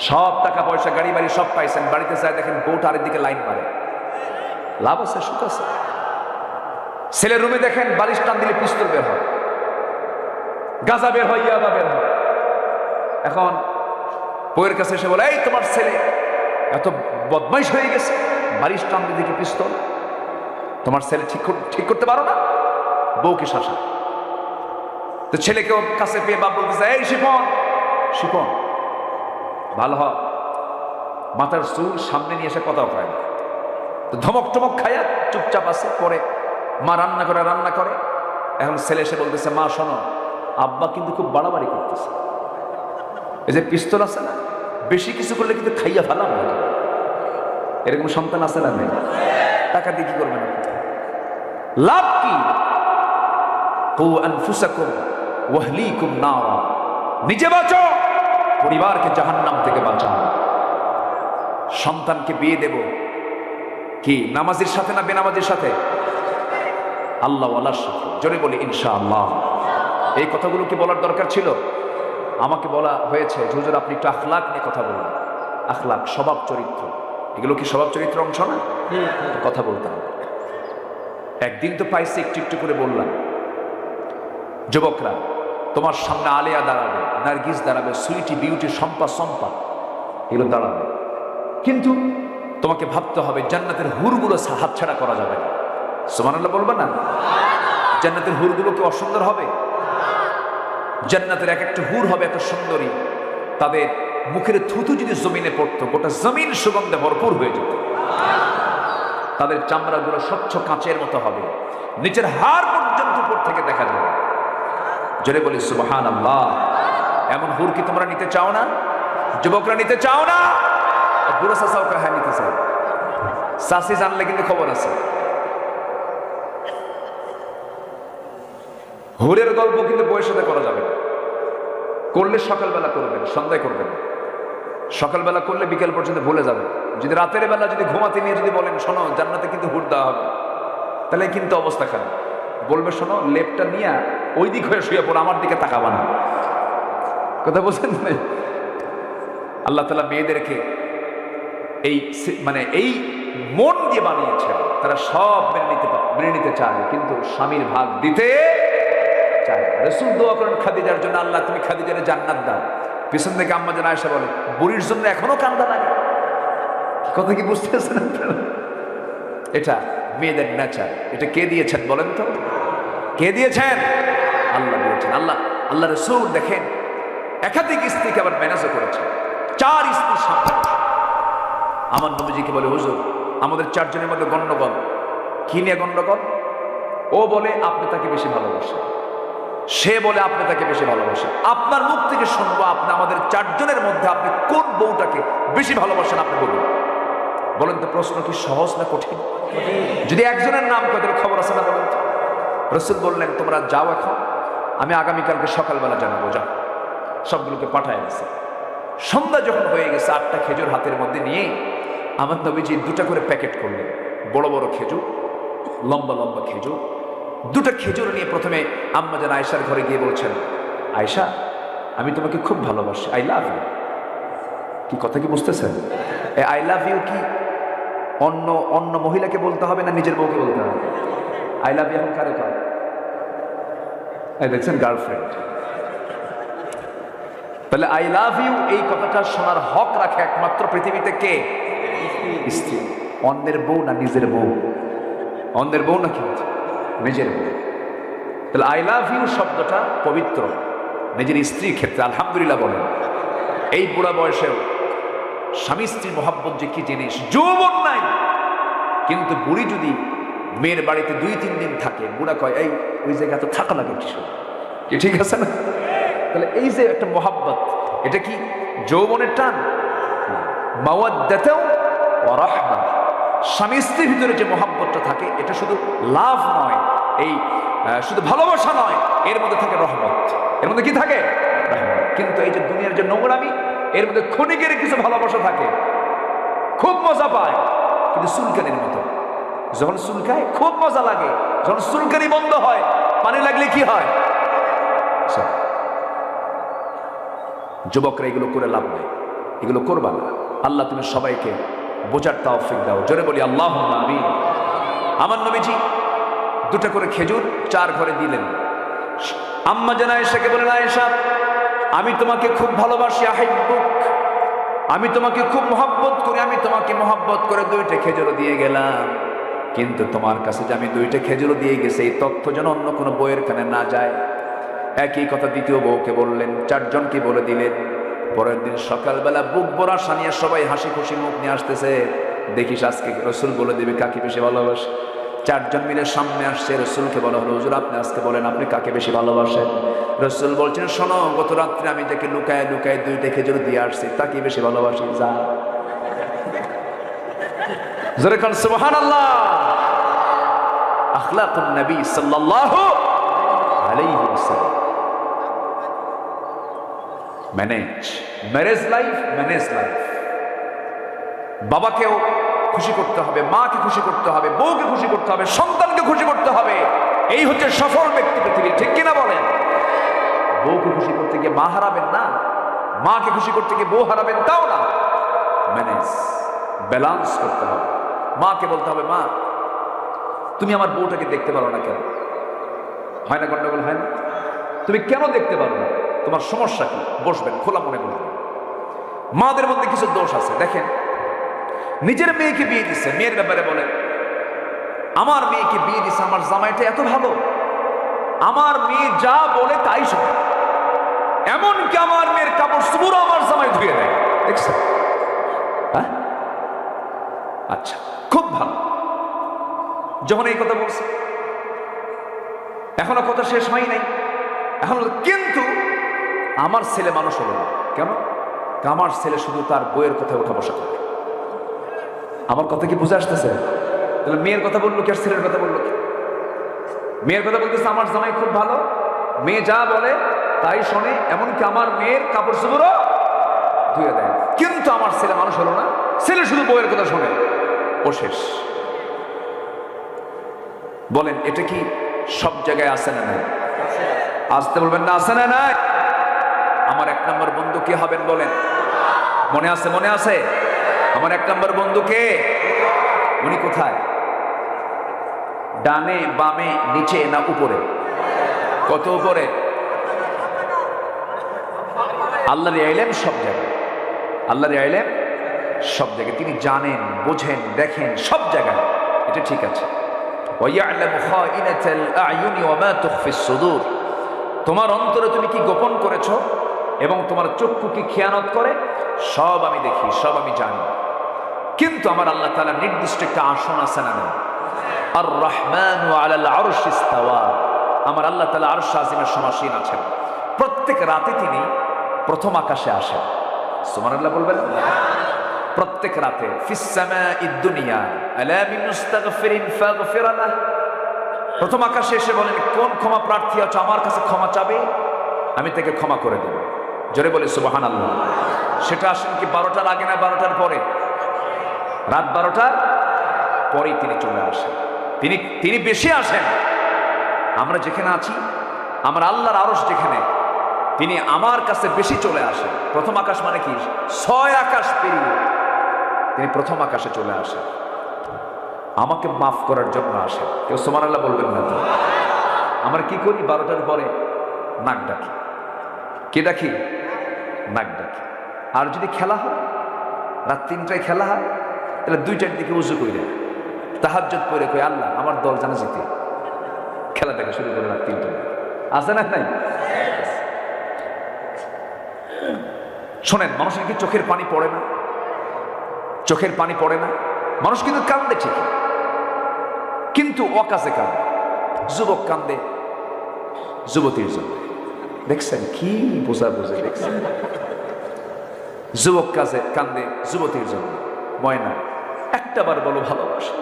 সব টাকা পয়সা, গাড়ি বাড়ি সব পাইছেন, বাড়িতে যায় দেখেন বউটা আরেকদিকে লাইন মারে, লাভ আছে? সুখ আছে? ছেলের রুমে দেখেন বালিশ টান দিলে পিস্তল বের হয়, গাঁজা বের হয়, ইয়াবা বের হয়। এখন বউয়ের কাছে এসে বলে, এই তোমার ছেলে এত বদমাইশ হয়ে গেছে, বালিশ টান দিয়ে দেখি পিস্তল। তোমার ছেলে ঠিক করতে পারো না? বউকে শাসা। তো ছেলেকে কাছে পেয়ে বাপ বলতেছে, এই শিপন, শিপন ভালো হ, মাথার চুল সামনে নিয়ে এসে কথা হয় না। তো ধমক টমক খায়া চুপচাপ আছে। পরে মা রান্না করে এখন ছেলে এসে বলতেছে, মা শোনো, আব্বা কিন্তু খুব বাড়াবাড়ি করতেছে, এই যে পিস্তল আছে না, বেশি কিছু করলে কিন্তু খাইয়া ফেলাম না। এরকম সন্তান আছে না নেই? টাকা দিয়ে কি করবেন আপনি? লাভ কি? কু আনফুসাকুম ওয়া আহলিকুম নারা, নিজে বাঁচো, পরিবারকে জাহান্নাম থেকে বাঁচাও। সন্তানকে বিয়ে দেব কি নামাজের সাথে না বেনামাজের সাথে? আল্লাহ ওয়ালার সাথে। জোরে বলি ইনশাআল্লাহ। এই কথাগুলো কি বলার দরকার ছিল? আমাকে বলা হয়েছে, হুজুর আপনি একটু আখলাক নিয়ে কথা বলুন। আখলাক, স্বভাব চরিত্র, এগুলো কি স্বভাব চরিত্র অংশ না? কথা বলতে হবে। একদিন তো পাইছি, একটু একটু করে বললাম, যুবকরা তোমার সামনে আলেয়া দাঁড়াবে, নার্গিস দাঁড়াবে, সুইটি, বিউটি, সম্পা, সম্পা, এগুলো দাঁড়াবে, কিন্তু তোমাকে ভাবতে হবে জান্নাতের হুরগুলো হাতছাড়া করা যাবে না। সুবহানাল্লাহ বলবে না? জান্নাতের হুরগুলো কি অসুন্দর হবে? জান্নাতের এক একটা হুর হবে এত সুন্দরী, তাদের মুখের থুতু যদি জমিনে পড়তো, গোটা জমিন সুগন্ধে ভরপুর হয়ে যেত। তাদের চামড়াগুলো স্বচ্ছ কাঁচের মতো হবে, নিচের হাড় পর্যন্ত উপর থেকে দেখা যাবে। জোরে বলি সুবহানাল্লাহ। এমন হুর কি তোমরা নিতে চাও না? যুবকরা নিতে চাও না? বুড়ো চাচাও কাহা নিতে চাও? চাষি জানলে কিন্তু খবর আছে। হুরের গল্প কিন্তু বয়সের সাথে করা যাবে না। করলে সকালবেলা করবেন, সন্ধ্যায় করবেন। সকালবেলা করলে বিকেল পর্যন্ত ভুলে যাবে। যদি রাতের বেলা যদি ঘুমাতে নিয়ে যদি বলেন শোনো জান্নাতে কিন্তু হুর দেওয়া হবে, তাহলে কিন্তু অবস্থা খারাপ। বলবে শোনো লেপটা নিয়ে ওই দিক হয়ে শুয়ে পড়ো, আমার দিকে তাকাবা না। কথা বলছেন না? আল্লাহ তাআলা মেয়েদেরকে এই মন দিয়ে বানিয়েছেন, তারা সব মেনে নিতে চায়, কিন্তু স্বামীর ভাগ দিতে চায়। রাসূল দোয়া করেন খাদিজার জন্য, আল্লাহ তুমি খাদিজারে জান্নাত দাও। পিছন থেকে আম্মা জান আয়েশা বলে, বুড়ির জন্য এখনো কান্দা লাগে। কথা কি বুঝতেছেন আপনারা? এটা মেয়েদের নেচার। এটা কে দিয়েছেন বলেন তো? কে দিয়েছেন? আল্লাহ দিয়েছেন। আল্লাহ রাসূল দেখেন একাধিক স্ত্রীকে আবার ম্যানেজও করেছেন। 4 স্ত্রী সামনে। আমার নবীজিকে বলে, হুজুর আমাদের 4 জনের মধ্যে গন্ডগোল। কি নিয়ে গন্ডগোল? ও বলে আপনি তাকে বেশি ভালোবাসেন, সে বলে আপনি তাকে বেশি ভালোবাসেন। আপনার মুখ থেকে শুনবো আপনি আমাদের 4 জনের মধ্যে আপনি কোন বউটাকে বেশি ভালোবাসেন, আপনি বলুন। বলেন তো প্রশ্ন কি সহজ না কঠিন? যদি একজনের নাম কদের খবর আছে না বলেন তো? রাসূল বললেন তোমরা যাও, এখন আমি আগামীকালকে সকালবেলা জানাবো। যাও, সবগুলোকে পাঠায় গেছে। সন্ধ্যা যখন হয়ে গেছে 8টা খেজুর হাতের মধ্যে নিয়ে আমার নবীজি 2টা করে প্যাকেট করলেন। বড় বড় খেজুর, লম্বা লম্বা খেজুর। 2টা খেজুর নিয়ে প্রথমে আম্মা জান আয়েশার ঘরে গিয়ে বলছেন, আয়েশা আমি তোমাকে খুব ভালোবাসি, আই লাভ ইউ। কি কথা কি বুঝতেছেন? আই লাভ ইউ কি অন্য মহিলাকে বলতে হবে না নিজের বউকে বলতে হবে? আই লাভ ইউ এখন কারে কয়? দেখছেন, গার্লফ্রেন্ড। তাহলে আই লাভ ইউ এই কথাটা শোনার হক রাখে একমাত্র পৃথিবীতে কে? স্ত্রী। অন্যের বউ না নিজের বউ? অন্যের বউ না কিন্তু নিজের বউ। তাহলে আই লাভ ইউ শব্দটা পবিত্র নিজের স্ত্রীর ক্ষেত্রে। আলহামদুলিল্লাহ বলেন। এই বুড়া বয়সেও স্বামী স্ত্রীর মহব্বত যে কি জিনিস। যৌবন নাই, কিন্তু বুড়ি যদি মেয়ের বাড়িতে 2-3 দিন থাকে, বুড়া কয় এই ওই জায়গা তো থাকা লাগে কিছু, কি ঠিক আছে না? তাহলে এই যে একটা মহব্বত, এটা কি যৌবনের টান? মাওয়াদ্দাতাও ওয়া রাহমা। স্বামী স্ত্রীর ভিতরে যে মহব্বতটা থাকে, এটা শুধু লাভ নয়, এই শুধু ভালোবাসা নয়, এর মধ্যে থাকে রহমত। এর মধ্যে কি থাকে? রহমত। কিন্তু এই যে দুনিয়ার যে নোংরামি, এর মধ্যে ক্ষণিকের কিছু ভালোবাসা থাকে, খুব মজা পায়, কিন্তু চুলকানির মতো। যখন চুলকায় খুব মজা লাগে, যখন চুলকানি বন্ধ হয়, পানি লাগলে কি হয়? যুবকরা এগুলো করে লাভ নাই, এগুলো করবা না। আল্লাহ তুমি সবাইকে বোঝার তৌফিক দাও। জোরে বলি আল্লাহুম্মা আমিন। আমার নবীজি 2টা করে খেজুর 4 ঘরে দিলেন। আম্মা জান আয়েশাকে বলেন, আয়েশা আমি তোমাকে খুব ভালোবাসি, আহিব্বুক, আমি তোমাকে খুব মহব্বত করি, আমি তোমাকে মহব্বত করে 2টা খেজুর দিয়ে গেলাম, কিন্তু তোমার কাছে যে আমি 2টা খেজুর দিয়ে গেছি এই তথ্য যেন অন্য কোনো বউয়ের কানে না যায়। একই কথা দ্বিতীয় বউকে বললেন, 4 জনকে বলে দিলেন। পরের দিন সকালবেলা বুক ভরা সানিয়ে সবাই হাসি খুশি মুখ নিয়ে আসতেছে। দেখিস আজকে রাসূল বলে দেবে কাকে বেশি ভালোবাসে। চারজন মিলে সামনে আসছে, রসুলকে বলা হলো, হুজুর আপনি আজকে বলেন আপনি কাকে বেশি ভালোবাসেন? রসুল বলছেন, শোনো, গত রাত্রে আমি যাকে লুকায় লুকায় 2টা খেজুর দিয়ে আসছি তাকে বেশি ভালোবাসি। যা জোরে কোন সুবহানাল্লাহ। আখলাকুন নবী সাল্লাল্লাহু আলাইহি ওয়াসাল্লাম। Marriage life. বাবাকেও খুশি করতে হবে, মাকে খুশি করতে হবে, বউকে খুশি করতে হবে, সন্তানকে খুশি করতে হবে। এই হচ্ছে সফল ব্যক্তি পৃথিবীর, ঠিক কিনা বলেন? বউকে খুশি করতে গিয়ে মা হারাবেন না, মাকে খুশি করতে গিয়ে বউ হারাবেন তাও না। ব্যালেন্স করতে হবে। মাকে বলতে হবে, মা তুমি আমার বউটাকে দেখতে পারো না কেন? হয় না গন্ডগোল হয় না? তুমি কেন দেখতে পারো না? তোমার সমস্যা কি? বসবেন, খোলা মনে বলবেন। মাদের মধ্যে কিছু দোষ আছে। দেখেন, নিজের মেয়েকে বিয়ে দিচ্ছে, মেয়ের ব্যাপারে বলেন, আমার মেয়েকে বিয়ে দিচ্ছে, আমার জামাইটা এত ভালো, আমার মেয়ে যা বলে তাই শোনে, এমনকি আমার মেয়ের কাপড় চোপড় আমার জামাই ধুয়ে দেয়। দেখছেন? হ্যাঁ, আচ্ছা, খুব ভালো। যখন এই কথা বলছে, এখনো কথা শেষ হয় নাই, এখন কিন্তু আমার ছেলে মানুষ হলো না কেন? আমার ছেলে শুধু তার বইয়ের কথা উঠা বসা করে। আমার কথা কি বুঝে আসতেছে? তাহলে মেয়ের কথা বললো কি আর ছেলের কথা বললো কি? মেয়ের কথা বলতেছে, আমার জামাই খুব ভালো, মেয়ে যা বলে তাই শোনে, এমনকি আমার মেয়ের কাপড় চোপড়ও ধুয়ে দেয়। কিন্তু আমার ছেলে মানুষ হলো না, ছেলে শুধু বইয়ের কথা শোনে, ও শেষ। বলেন, এটা কি সব জায়গায় আছে না নাই? আসতে বলবেন না, আছে না নাই? আমার 1 নম্বর বন্ধু কে হবেন বলেন? মনে আছে? মনে আছে? আমার 1 নম্বর বন্ধু কে? উনি কোথায়? ডানে, বামে, নিচে না উপরে? কত উপরে? আল্লাহর ইলম সব জায়গায়, আল্লাহর ইলম সব জায়গায়। তিনি জানেন, বোঝেন, দেখেন সব জায়গায়। এটা ঠিক আছে। ওয়ায়ালামু খাইনাতাল আ'য়ুনি ওয়া মা তুখফিস সুদূর। তোমার অন্তরে তুমি কি গোপন করেছো এবং তোমার চক্ষু কি খেয়ানত করে, সব আমি দেখি, সব আমি জানি। কিন্তু আমার আল্লাহ তাআলা নির্দিষ্ট একটা আসন আছে না? আর রহমানু আলাল আরশি ইস্তাওয়া। আমার আল্লাহ তাআলা আরশ আজিমের সমাসীন আছেন। প্রত্যেক রাতে তিনি প্রথম আকাশে আসেন। সুবহানাল্লাহ বলবেন? প্রত্যেক রাতে। ফিস সামাঈদ দুনিয়া আলা মিন মুস্তাগফিরিন ফাগফির লাহ। প্রথম আকাশে এসে বলেন, কোন ক্ষমা প্রার্থী আছে আমার কাছে ক্ষমা চাবে, আমি তাকে ক্ষমা করে দেব। জোরে বলে সুবহানাল্লাহ। সেটা আসেন কি 12টার আগে না 12টার পরে? রাত 12টার পরেই তিনি চলে আসেন। তিনি বেশি আসেন। আমরা যেখানে আছি, আমরা আল্লাহর আরশ যেখানে, তিনি আমার কাছে বেশি চলে আসেন। প্রথম আকাশ মানে কি? 6 আকাশ পেরিয়ে তিনি প্রথম আকাশে চলে আসেন, আমাকে মাফ করার জন্য আসেন। কেউ সুবহানাল্লাহ বলবেন না তো? আমরা কি করি? 12টার পরে নাক ডাকি। কে ডাকি? নাক ডাকি। আর যদি খেলা হয়, রাত 3টায় খেলা হয়, তাহলে 2টার দিকে উজু করে তাহাজ্জুদ পড়ে কই, আল্লাহ আমার দল যেন জিতে। খেলা দেখা শুরু করে রাত 3টায়। আছে না নাই? শোনেন, মানুষের কি চোখের পানি পড়ে না? চোখের পানি পড়ে না? মানুষ কিন্তু কান্দে ঠিক, কিন্তু অকাজে কান্দে। যুবক কান্দে যুবতীর জন্য। দেখছেন কি বোঝা বুঝে? দেখছেন, যুবক কান্দে যুবতীর জন্য। ময়না, একটাবার বলো ভালোবাসা।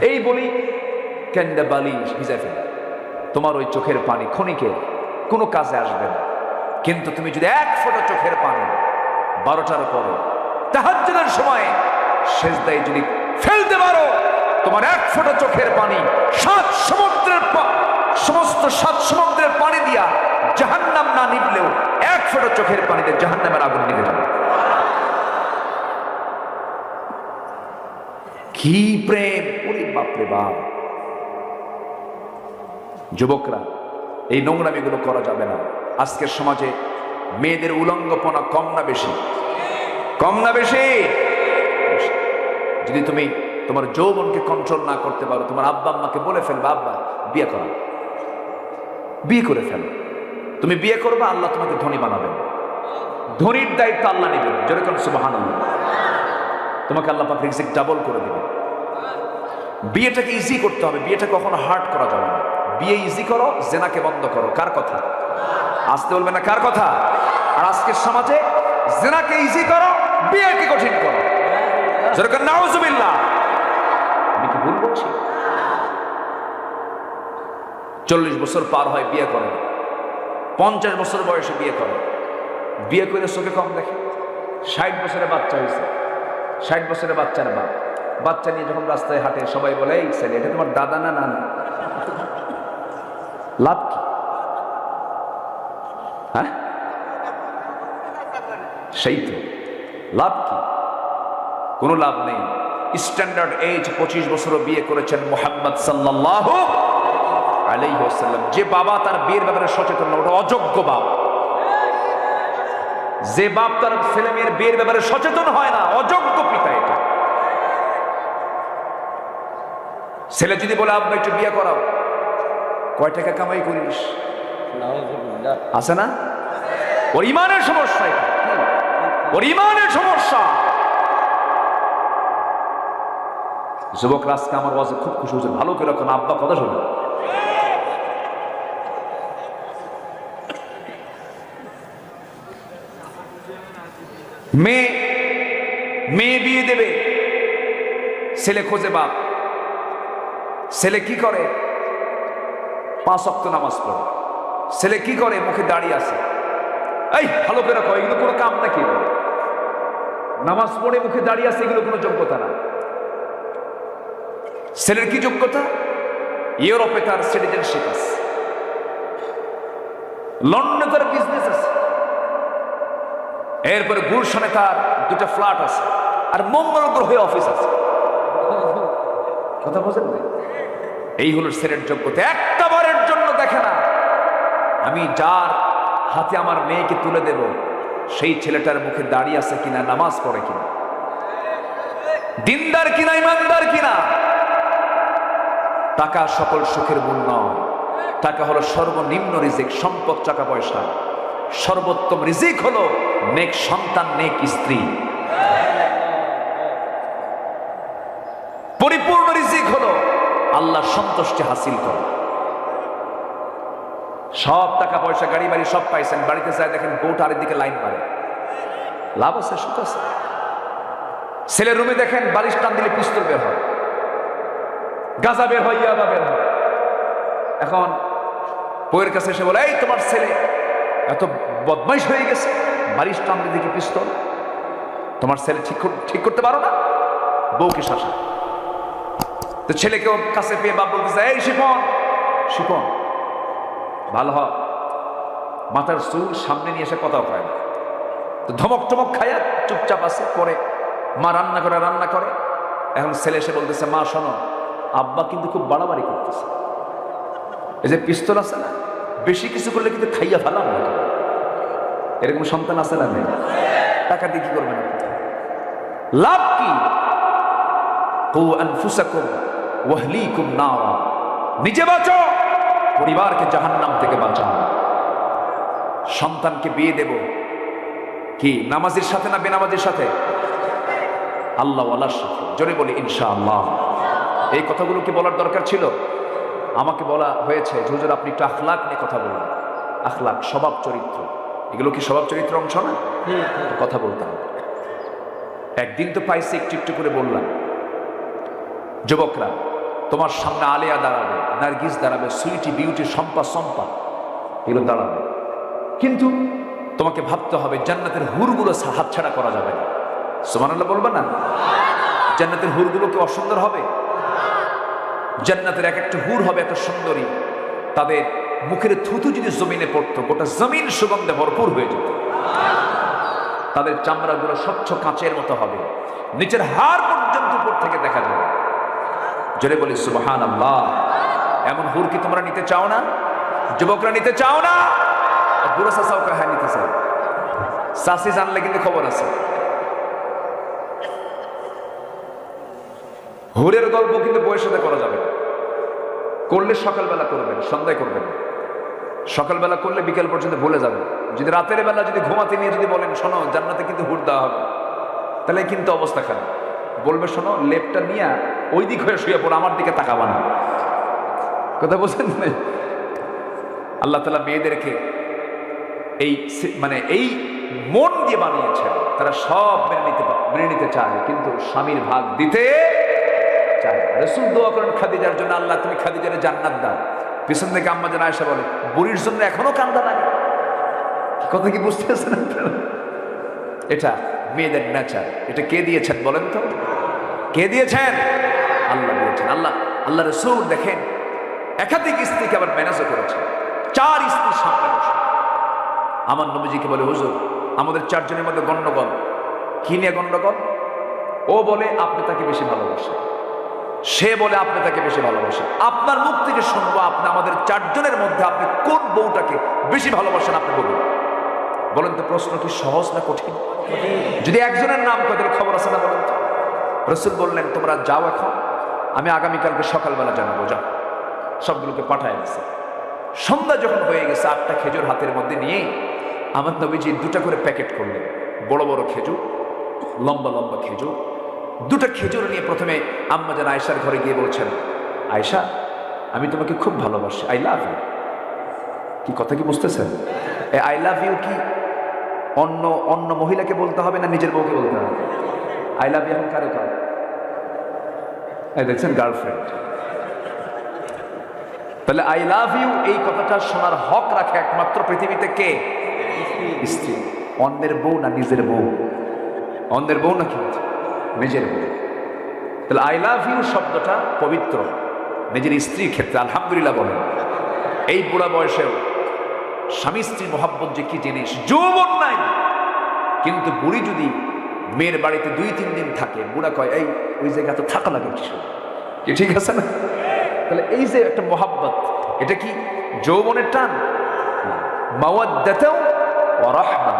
এই বলি কেন্দ্রে বালি ভিজে ফেলে। তোমার ওই চোখের পানি ক্ষণিকে কোনো কাজে আসবে না। কিন্তু তুমি যদি 1 ফোঁটা চোখের পানি 12টার পরে তাহাজ্জুদের সময় সেজদায় যদি ফেলতে পারো, তোমার 1 ফোঁটা চোখের পানি 7 সমুদ্রের সমস্ত 7 সমুদ্রের পানি দিয়া জাহান্নাম না নিভলেও 1 ফোঁটা চোখের পানিতে জাহান্নামের আগুন নিভে যাবে। কি প্রেম! ওরে বাপরে বাপ! যুবকরা, এই নোংরামিগুলো করা যাবে না। আজকের সমাজে মেয়েদের উলঙ্গপনা কম না বেশি? কম না বেশি? যদি তুমি তোমার যৌবনকে কন্ট্রোল না করতে পারো, তোমার আব্বা আম্মাকে বলে ফেলবা, আব্বা বিয়ে করো, বিয়ে করে ফেলো। তুমি বিয়ে করবে, আল্লাহ তোমাকে ধনী বানাবেন। ধনীর দায়িত্ব আল্লাহ নেবেন। যেরকম সুবহানাল্লাহ। তোমাকে আল্লাহ পাক রিজিক ডাবল করে দেবেন। বিয়েটাকে ইজি করতে হবে, বিয়েটা কখনো হার্ড করা যাবে না। বিয়ে ইজি করো, জেনাকে বন্ধ করো। কার কথা? আসতে বলবে না, কার কথা? আর আজকের সমাজে জেনাকে ইজি করো, বিয়েকে কঠিন করো। যেরকম নাউজুবিল্লাহ। আমি কি ভুল বলছি? 40 বছর পার হয় বিয়ে করে, 50 বছর বয়সে বিয়ে করে, বিয়ে করে চোখে কম দেখে। 60 বছরে বাচ্চা হয়েছে, 60 বছরে বাচ্চার বাপ, বাচ্চা নিয়ে যখন রাস্তায় হাঁটে সবাই বলে এই ছেলে এটা তোমার দাদা না নানা। লাভ কি? হ্যাঁ, সেই তো লাভ কি? কোনো লাভ নেই। স্ট্যান্ডার্ড এজ 25 বছরও বিয়ে করেছেন মুহাম্মদ সাল্লাল্লাহু আলাইহি ওয়াসাল্লাম। যে বাবা তার বিয়ের ব্যাপারে সচেতন না, ওটা অযোগ্য বাপ। যে বাপ তার ছেলে মেয়ের বিয়ের ব্যাপারে সচেতন হয় না, অযোগ্য পিতা এটা। ছেলে যদি বলে আব্বা একটু বিয়ে করাও, কয় টাকা কামাই করিস? আছে না? ওর ইমানের সমস্যা, এটা ওর ইমানের সমস্যা। যুবকরা আজকে আমার ওয়াজে খুব খুশি হয়েছে, ভালো করে এখন আব্বা কথা শোনে। মেয়ে বিয়ে দেবে, ছেলে খোঁজে বাপ। ছেলে কি করে? 5 ওয়াক্ত নামাজ পড়ে। ছেলে কি করে? মুখে দাড়ি আছে। এই ভালো করে কয়, এগুলো কোনো কাম নাকি? নামাজ পড়ে মুখে দাঁড়িয়ে আছে, এগুলো কোনো যোগ্যতা না। ছেলের কি যোগ্যতা? ইউরোপে তার সিটিজেনশিপ আছে, লন্ডনে তার বিজনেস আছে, এরপরে গুলশানে তার 2টা ফ্ল্যাট আছে, আর মঙ্গল গ্রহে অফিস আছে। কথা বোঝেন না? এই হলো ছেলের যোগ্যতা। একটা বারের জন্য দেখে না আমি যার হাতে আমার মেয়েকে তুলে দেব সেই ছেলেটার মুখে দাঁড়িয়ে আছে কিনা, নামাজ পড়ে কিনা, দিনদার কিনা, ইমানদার কিনা। টাকা সকল সুখের মূল নয়। টাকা হলো সর্বনিম্ন রিজিক, সম্পদ টাকা পয়সা। সর্বোত্তম রিজিক হলো নেক সন্তান, নেক স্ত্রী। পরিপূর্ণ রিজিক হলো আল্লাহর সন্তুষ্টি হাসিল করা। সব টাকা পয়সা, গাড়ি বাড়ি সব পাইছেন, বাড়িতে যায় দেখেন বউটা আরেকদিকে লাইন মারে। লাভ আছে? সুখ আছে? ছেলের রুমে দেখেন বালিশ টান দিলে পিস্তল বের হয়, গাঁজা বের হয়, ইয়াবা বের হয়। এখন বউয়ের কাছে এসে বলে, এই তোমার ছেলে এত বদমাইশ হয়ে গেছে, বালিশ টান দিলে কি পিস্তল? তোমার ছেলে ঠিক করতে পারো না? বউকে শাসা। তো ছেলেকে ওর কাছে পেয়ে বাপ বলতেছে, এই শিপন, শিপন ভালো হ, মাথার চুল সামনে নিয়ে এসে কথাও কয় না। তো ধমক টমক খায়া চুপচাপ আছে। পরে মা রান্না করে। এখন ছেলে এসে বলতেছে, মা শোনো, আব্বা কিন্তু খুব বাড়াবাড়ি করতেছে। এই যে পিস্তল আছে না, বেশি কিছু করলে কিন্তু খাইয়া ফেলাম না। এরকম সন্তান আছে না? নেই? টাকা দিয়ে কি করবেন? লাভ কি? কু আনফুসাকুম ওয়া আহলিকুম নারা। নিজে বাঁচো, পরিবারকে জাহান্নাম থেকে বাঁচাও। সন্তানকে বিয়ে দেব কি নামাজের সাথে না বেনামাজের সাথে? আল্লাহ ওয়ালার সাথে। জোরে বলি ইনশাআল্লাহ। এই কথাগুলো কি বলার দরকার ছিল? আমাকে বলা হয়েছে, হুজুর আপনি একটু আখলাক নিয়ে কথা বলুন। আখলাক, স্বভাব চরিত্র, এগুলো কি স্বভাব চরিত্রের অংশ না? কথা বলতাম। একদিন তো পাইছি, একটু একটু করে বললাম, যুবকরা তোমার সামনে আলেয়া দাঁড়াবে, নার্গিস দাঁড়াবে, সুইটি, বিউটি, সম্পা, এগুলো দাঁড়াবে, কিন্তু তোমাকে ভাবতে হবে জান্নাতের হুরগুলো হাতছাড়া করা যাবে না। সুবহানাল্লাহ বলবে না? জান্নাতের হুরগুলো কি অসুন্দর হবে? জান্নাতের এক একটা হুর হবে একটা সুন্দরী। তাদের মুখের থুতু যদি জমিনে পড়তো, গোটা জমিন সুগন্ধে ভরপুর হয়ে যেত। তাদের চামড়াগুলো স্বচ্ছ কাঁচের মতো হবে, নিচের হাড় পর্যন্ত উপর থেকে দেখা যাবে। জোরে বলি সুবহানাল্লাহ। এমন হুর কি তোমরা নিতে চাও না? যুবকরা নিতে চাও না? বুড়ো চাচাও হ্যাঁ নিতে চাই। চাষি জানলে কিন্তু খবর আছে। হুরের গল্প কিন্তু বইয়ের সাথে করা যাবে না। করলে সকালবেলা করবেন, সন্ধ্যায় করবেন। সকালবেলা করলে বিকেল পর্যন্ত ভুলে যাবেন। যদি রাতের বেলা যদি ঘুমাতে নিয়ে যদি বলেন শোনো জান্নাতে কিন্তু হুর দেওয়া হবে, তাহলে কিন্তু অবস্থা খারাপ। বলবে শোনো লেপটা নিয়ে ওই দিক হয়ে শুয়ে পড়ো, আমার দিকে তাকাবা না। কথা বলছেন না? আল্লাহ তাআলা মেয়েদেরকে এই মন দিয়ে বানিয়েছেন, তারা সব মেনে নিতে চায়, কিন্তু স্বামীর ভাগ দিতে চায়। রাসূল দোয়া করেন খাদিজার জন্য, আল্লাহ তুমি খাদিজার জান্নাত দাও। পিছন থেকে আম্মা জান আয়েশা বলে বুড়ির জন্য এখনো কান্দা লাগে। কথা কি বুঝতেছেন আপনারা? এটা মেয়েদের নেচার। এটা কে দিয়েছেন বলেন তো? কে দিয়েছেন? আল্লাহ দিয়েছেন। আল্লাহ রাসূল দেখেন একাধিক স্ত্রীকে আবার ম্যানেজও করেছেন। 4 স্ত্রীর সামনে বসে আমার নবীজিকে বলে হুজুর আমাদের 4 জনের মধ্যে গন্ডগোল। কি নিয়ে গন্ডগোল? ও বলে আপনি তাকে বেশি ভালোবাসেন, সে বলে আপনি তাকে বেশি ভালোবাসেন। আপনার মুখ থেকে শুনবো আপনি আমাদের 4 জনের মধ্যে আপনি কোন বউটাকে বেশি ভালোবাসেন, আপনি বলুন। বলেন তো প্রশ্ন কি সহজ না কঠিন? যদি একজনের নাম তাদের খবর আছে না বলেন তো? রাসূল বললেন তোমরা যাও, এখন আমি আগামীকালকে সকালবেলা জানাবো। যাও, সবগুলোকে পাঠায় দিছে। সন্ধ্যা যখন হয়ে গেছে 8টা খেজুর হাতের মধ্যে নিয়ে আমার নবীজি 2টা করে প্যাকেট করলেন, বড় বড় খেজুর, লম্বা লম্বা খেজুর। 2টা খেজুর নিয়ে প্রথমে আম্মা জান আয়েশার ঘরে গিয়ে বলছেন, আয়েশা আমি তোমাকে খুব ভালোবাসি, আই লাভ ইউ। কি কথা কি বুঝতেছেন? আই লাভ ইউ কি অন্য মহিলাকে বলতে হবে না নিজের বউকে বলতে হবে? আই লাভ ইউ এখন কারে কার? দেখছেন গার্লফ্রেন্ড। তাহলে আই লাভ ইউ এই কথাটা শোনার হক রাখে একমাত্র পৃথিবীতে কে? স্ত্রী। অন্যের বউ না নিজের বউ? অন্যের বউ নাকি নিজের বউ? তাহলে আই লাভ ইউ শব্দটা পবিত্র নিজের স্ত্রীর ক্ষেত্রে। আলহামদুলিল্লাহ বলেন। এই বুড়া বয়সেও স্বামী স্ত্রী মহাব্বত যে কি জিনিস, যৌবন নাই কিন্তু বুড়ি যদি মেয়ের বাড়িতে 2-3 দিন থাকে, বুড়া কয় এই ওই জায়গা তো থাকা লাগে কিছু, কি ঠিক আছে না? তাহলে এই যে একটা মহাব্বত, এটা কি যৌবনের টান? মাওয়াদ্দাতাও ওয়া রাহমা।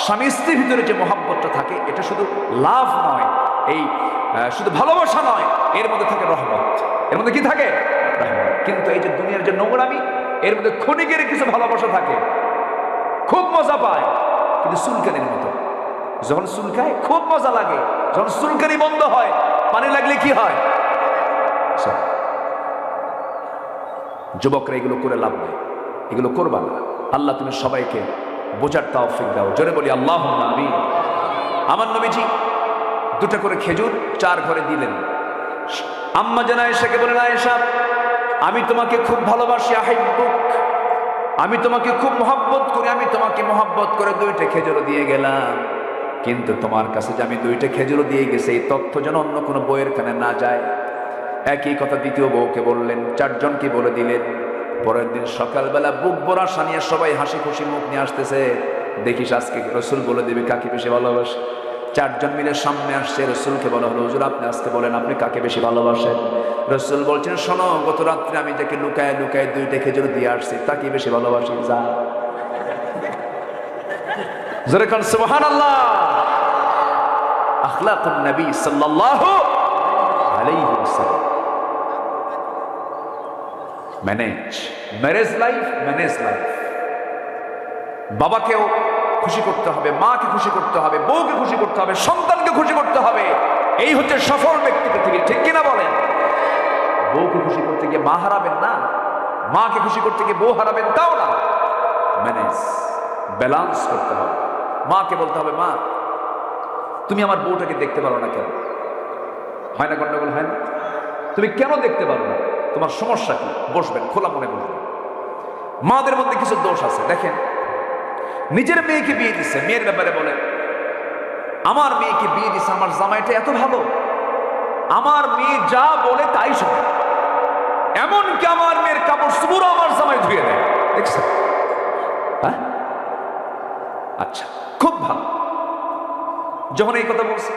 স্বামী স্ত্রীর ভিতরে যে মহাব্বতটা থাকে এটা শুধু লাভ নয়, এই শুধু ভালোবাসা নয়, এর মধ্যে থাকে রহমত। এর মধ্যে কি থাকে? রহমত। কিন্তু এই যে দুনিয়ার যে নোংরামি, এর মধ্যে ক্ষণিকের কিছু ভালোবাসা থাকে, খুব মজা পায়, কিন্তু চুলকানির মতো। যখন চুলকায় খুব মজা লাগে, যখন চুলকানি বন্ধ হয় পানি লাগলে কি হয়? যুবকরা এগুলো করে লাভ নেই, এগুলো করবা না। আল্লাহ তুমি সবাইকে বোঝার তৌফিক দাও। জোরে বলি আল্লাহুম্মা আমিন। আমার নবীজি 2টা করে খেজুর 4 ঘরে দিলেন। আম্মা জান আয়েশাকে বলেন, আয়েশা আমি তোমাকে খুব ভালোবাসি, আহিব্বুক, আমি তোমাকে খুব মহব্বত করি, আমি তোমাকে মহব্বত করে 2টা খেজুর দিয়ে গেলাম, কিন্তু তোমার কাছে যে আমি 2টা খেজুর দিয়ে গেছি এই তথ্য যেন অন্য কোনো বউয়ের কানে না যায়। একই কথা দ্বিতীয় বউকে বললেন, 4 জনকে বলে দিলেন। পরের দিন সকালবেলা বুক ভরা সানিয়ে সবাই হাসি খুশি মুখ নিয়ে আসতেছে, দেখিস আজকে রাসূল বলে দিবে কাকে বেশি ভালোবাসে। 4 জন মিলে সামনে আসছে, রাসূলকে বলা হলো হুজুর আপনি আজকে বলেন আপনি কাকে বেশি ভালোবাসেন। রাসূল বলছেন শোনো, গত রাত্রে আমি যাকে লুকায় লুকায় 2টা খেজুর দিয়ে আসছি তাকে বেশি ভালোবাসি। যা জোরে কোন সুবহানাল্লাহ। আখলাকুন নবী সাল্লাল্লাহু আলাইহি ওয়াসাল্লাম। Marriage life. বাবাকেও খুশি করতে হবে, মাকে খুশি করতে হবে, বউকে খুশি করতে হবে, সন্তানকে খুশি করতে হবে। এই হচ্ছে সফল ব্যক্তি পৃথিবীর, ঠিক কিনা বলেন? বউকে খুশি করতে গিয়ে মা হারাবেন না, মাকে খুশি করতে গিয়ে বউ হারাবেন তাও না। ম্যানেজ, ব্যালেন্স করতে হবে। মাকে বলতে হবে মা তুমি আমার বউটাকে দেখতে পারো না কেন? হয় না গন্ডগোল? হয় না? তুমি কেন দেখতে পারো না? তোমার সমস্যা কি? বসবেন, খোলা মনে বলবেন। মাদের মধ্যে কিছু দোষ আছে। দেখেন, নিজের মেয়েকে বিয়ে দিচ্ছে, মেয়ের ব্যাপারে বলে আমার মেয়েকে বিয়ে দিচ্ছে, আমার জামাইটা এত ভালো, আমার মেয়ে যা বলে তাই শোনে, এমনকি আমার মেয়ের কাপড় চোপড় আমার জামাই ধুয়ে দেয়। দেখছেন? হ্যাঁ, আচ্ছা, খুব ভালো। যখন এই কথা বলছে,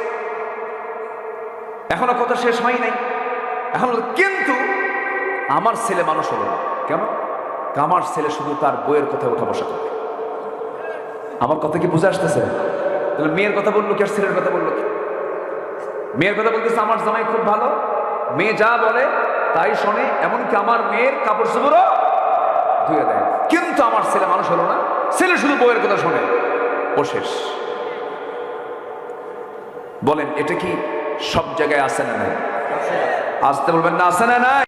এখনো কথা শেষ হয় নাই, এখন কিন্তু আমার ছেলে মানুষ হলো না কেন? আমার ছেলে শুধু তার বইয়ের কথা উঠা বসা করে। আমার কথা কি বুঝে আসতেছে? তাহলে মেয়ের কথা বললো কি আর ছেলের কথা বললো কি? মেয়ের কথা বলতেছে আমার জামাই খুব ভালো, মেয়ে যা বলে তাই শোনে, এমনকি আমার মেয়ের কাপড় চোপড়ও ধুয়ে দেয়, কিন্তু আমার ছেলে মানুষ হলো না, ছেলে শুধু বইয়ের কথা শোনে। ও শেষ। বলেন এটা কি সব জায়গায় আছে না নাই? আসতে বলবেন না, আছে না নাই?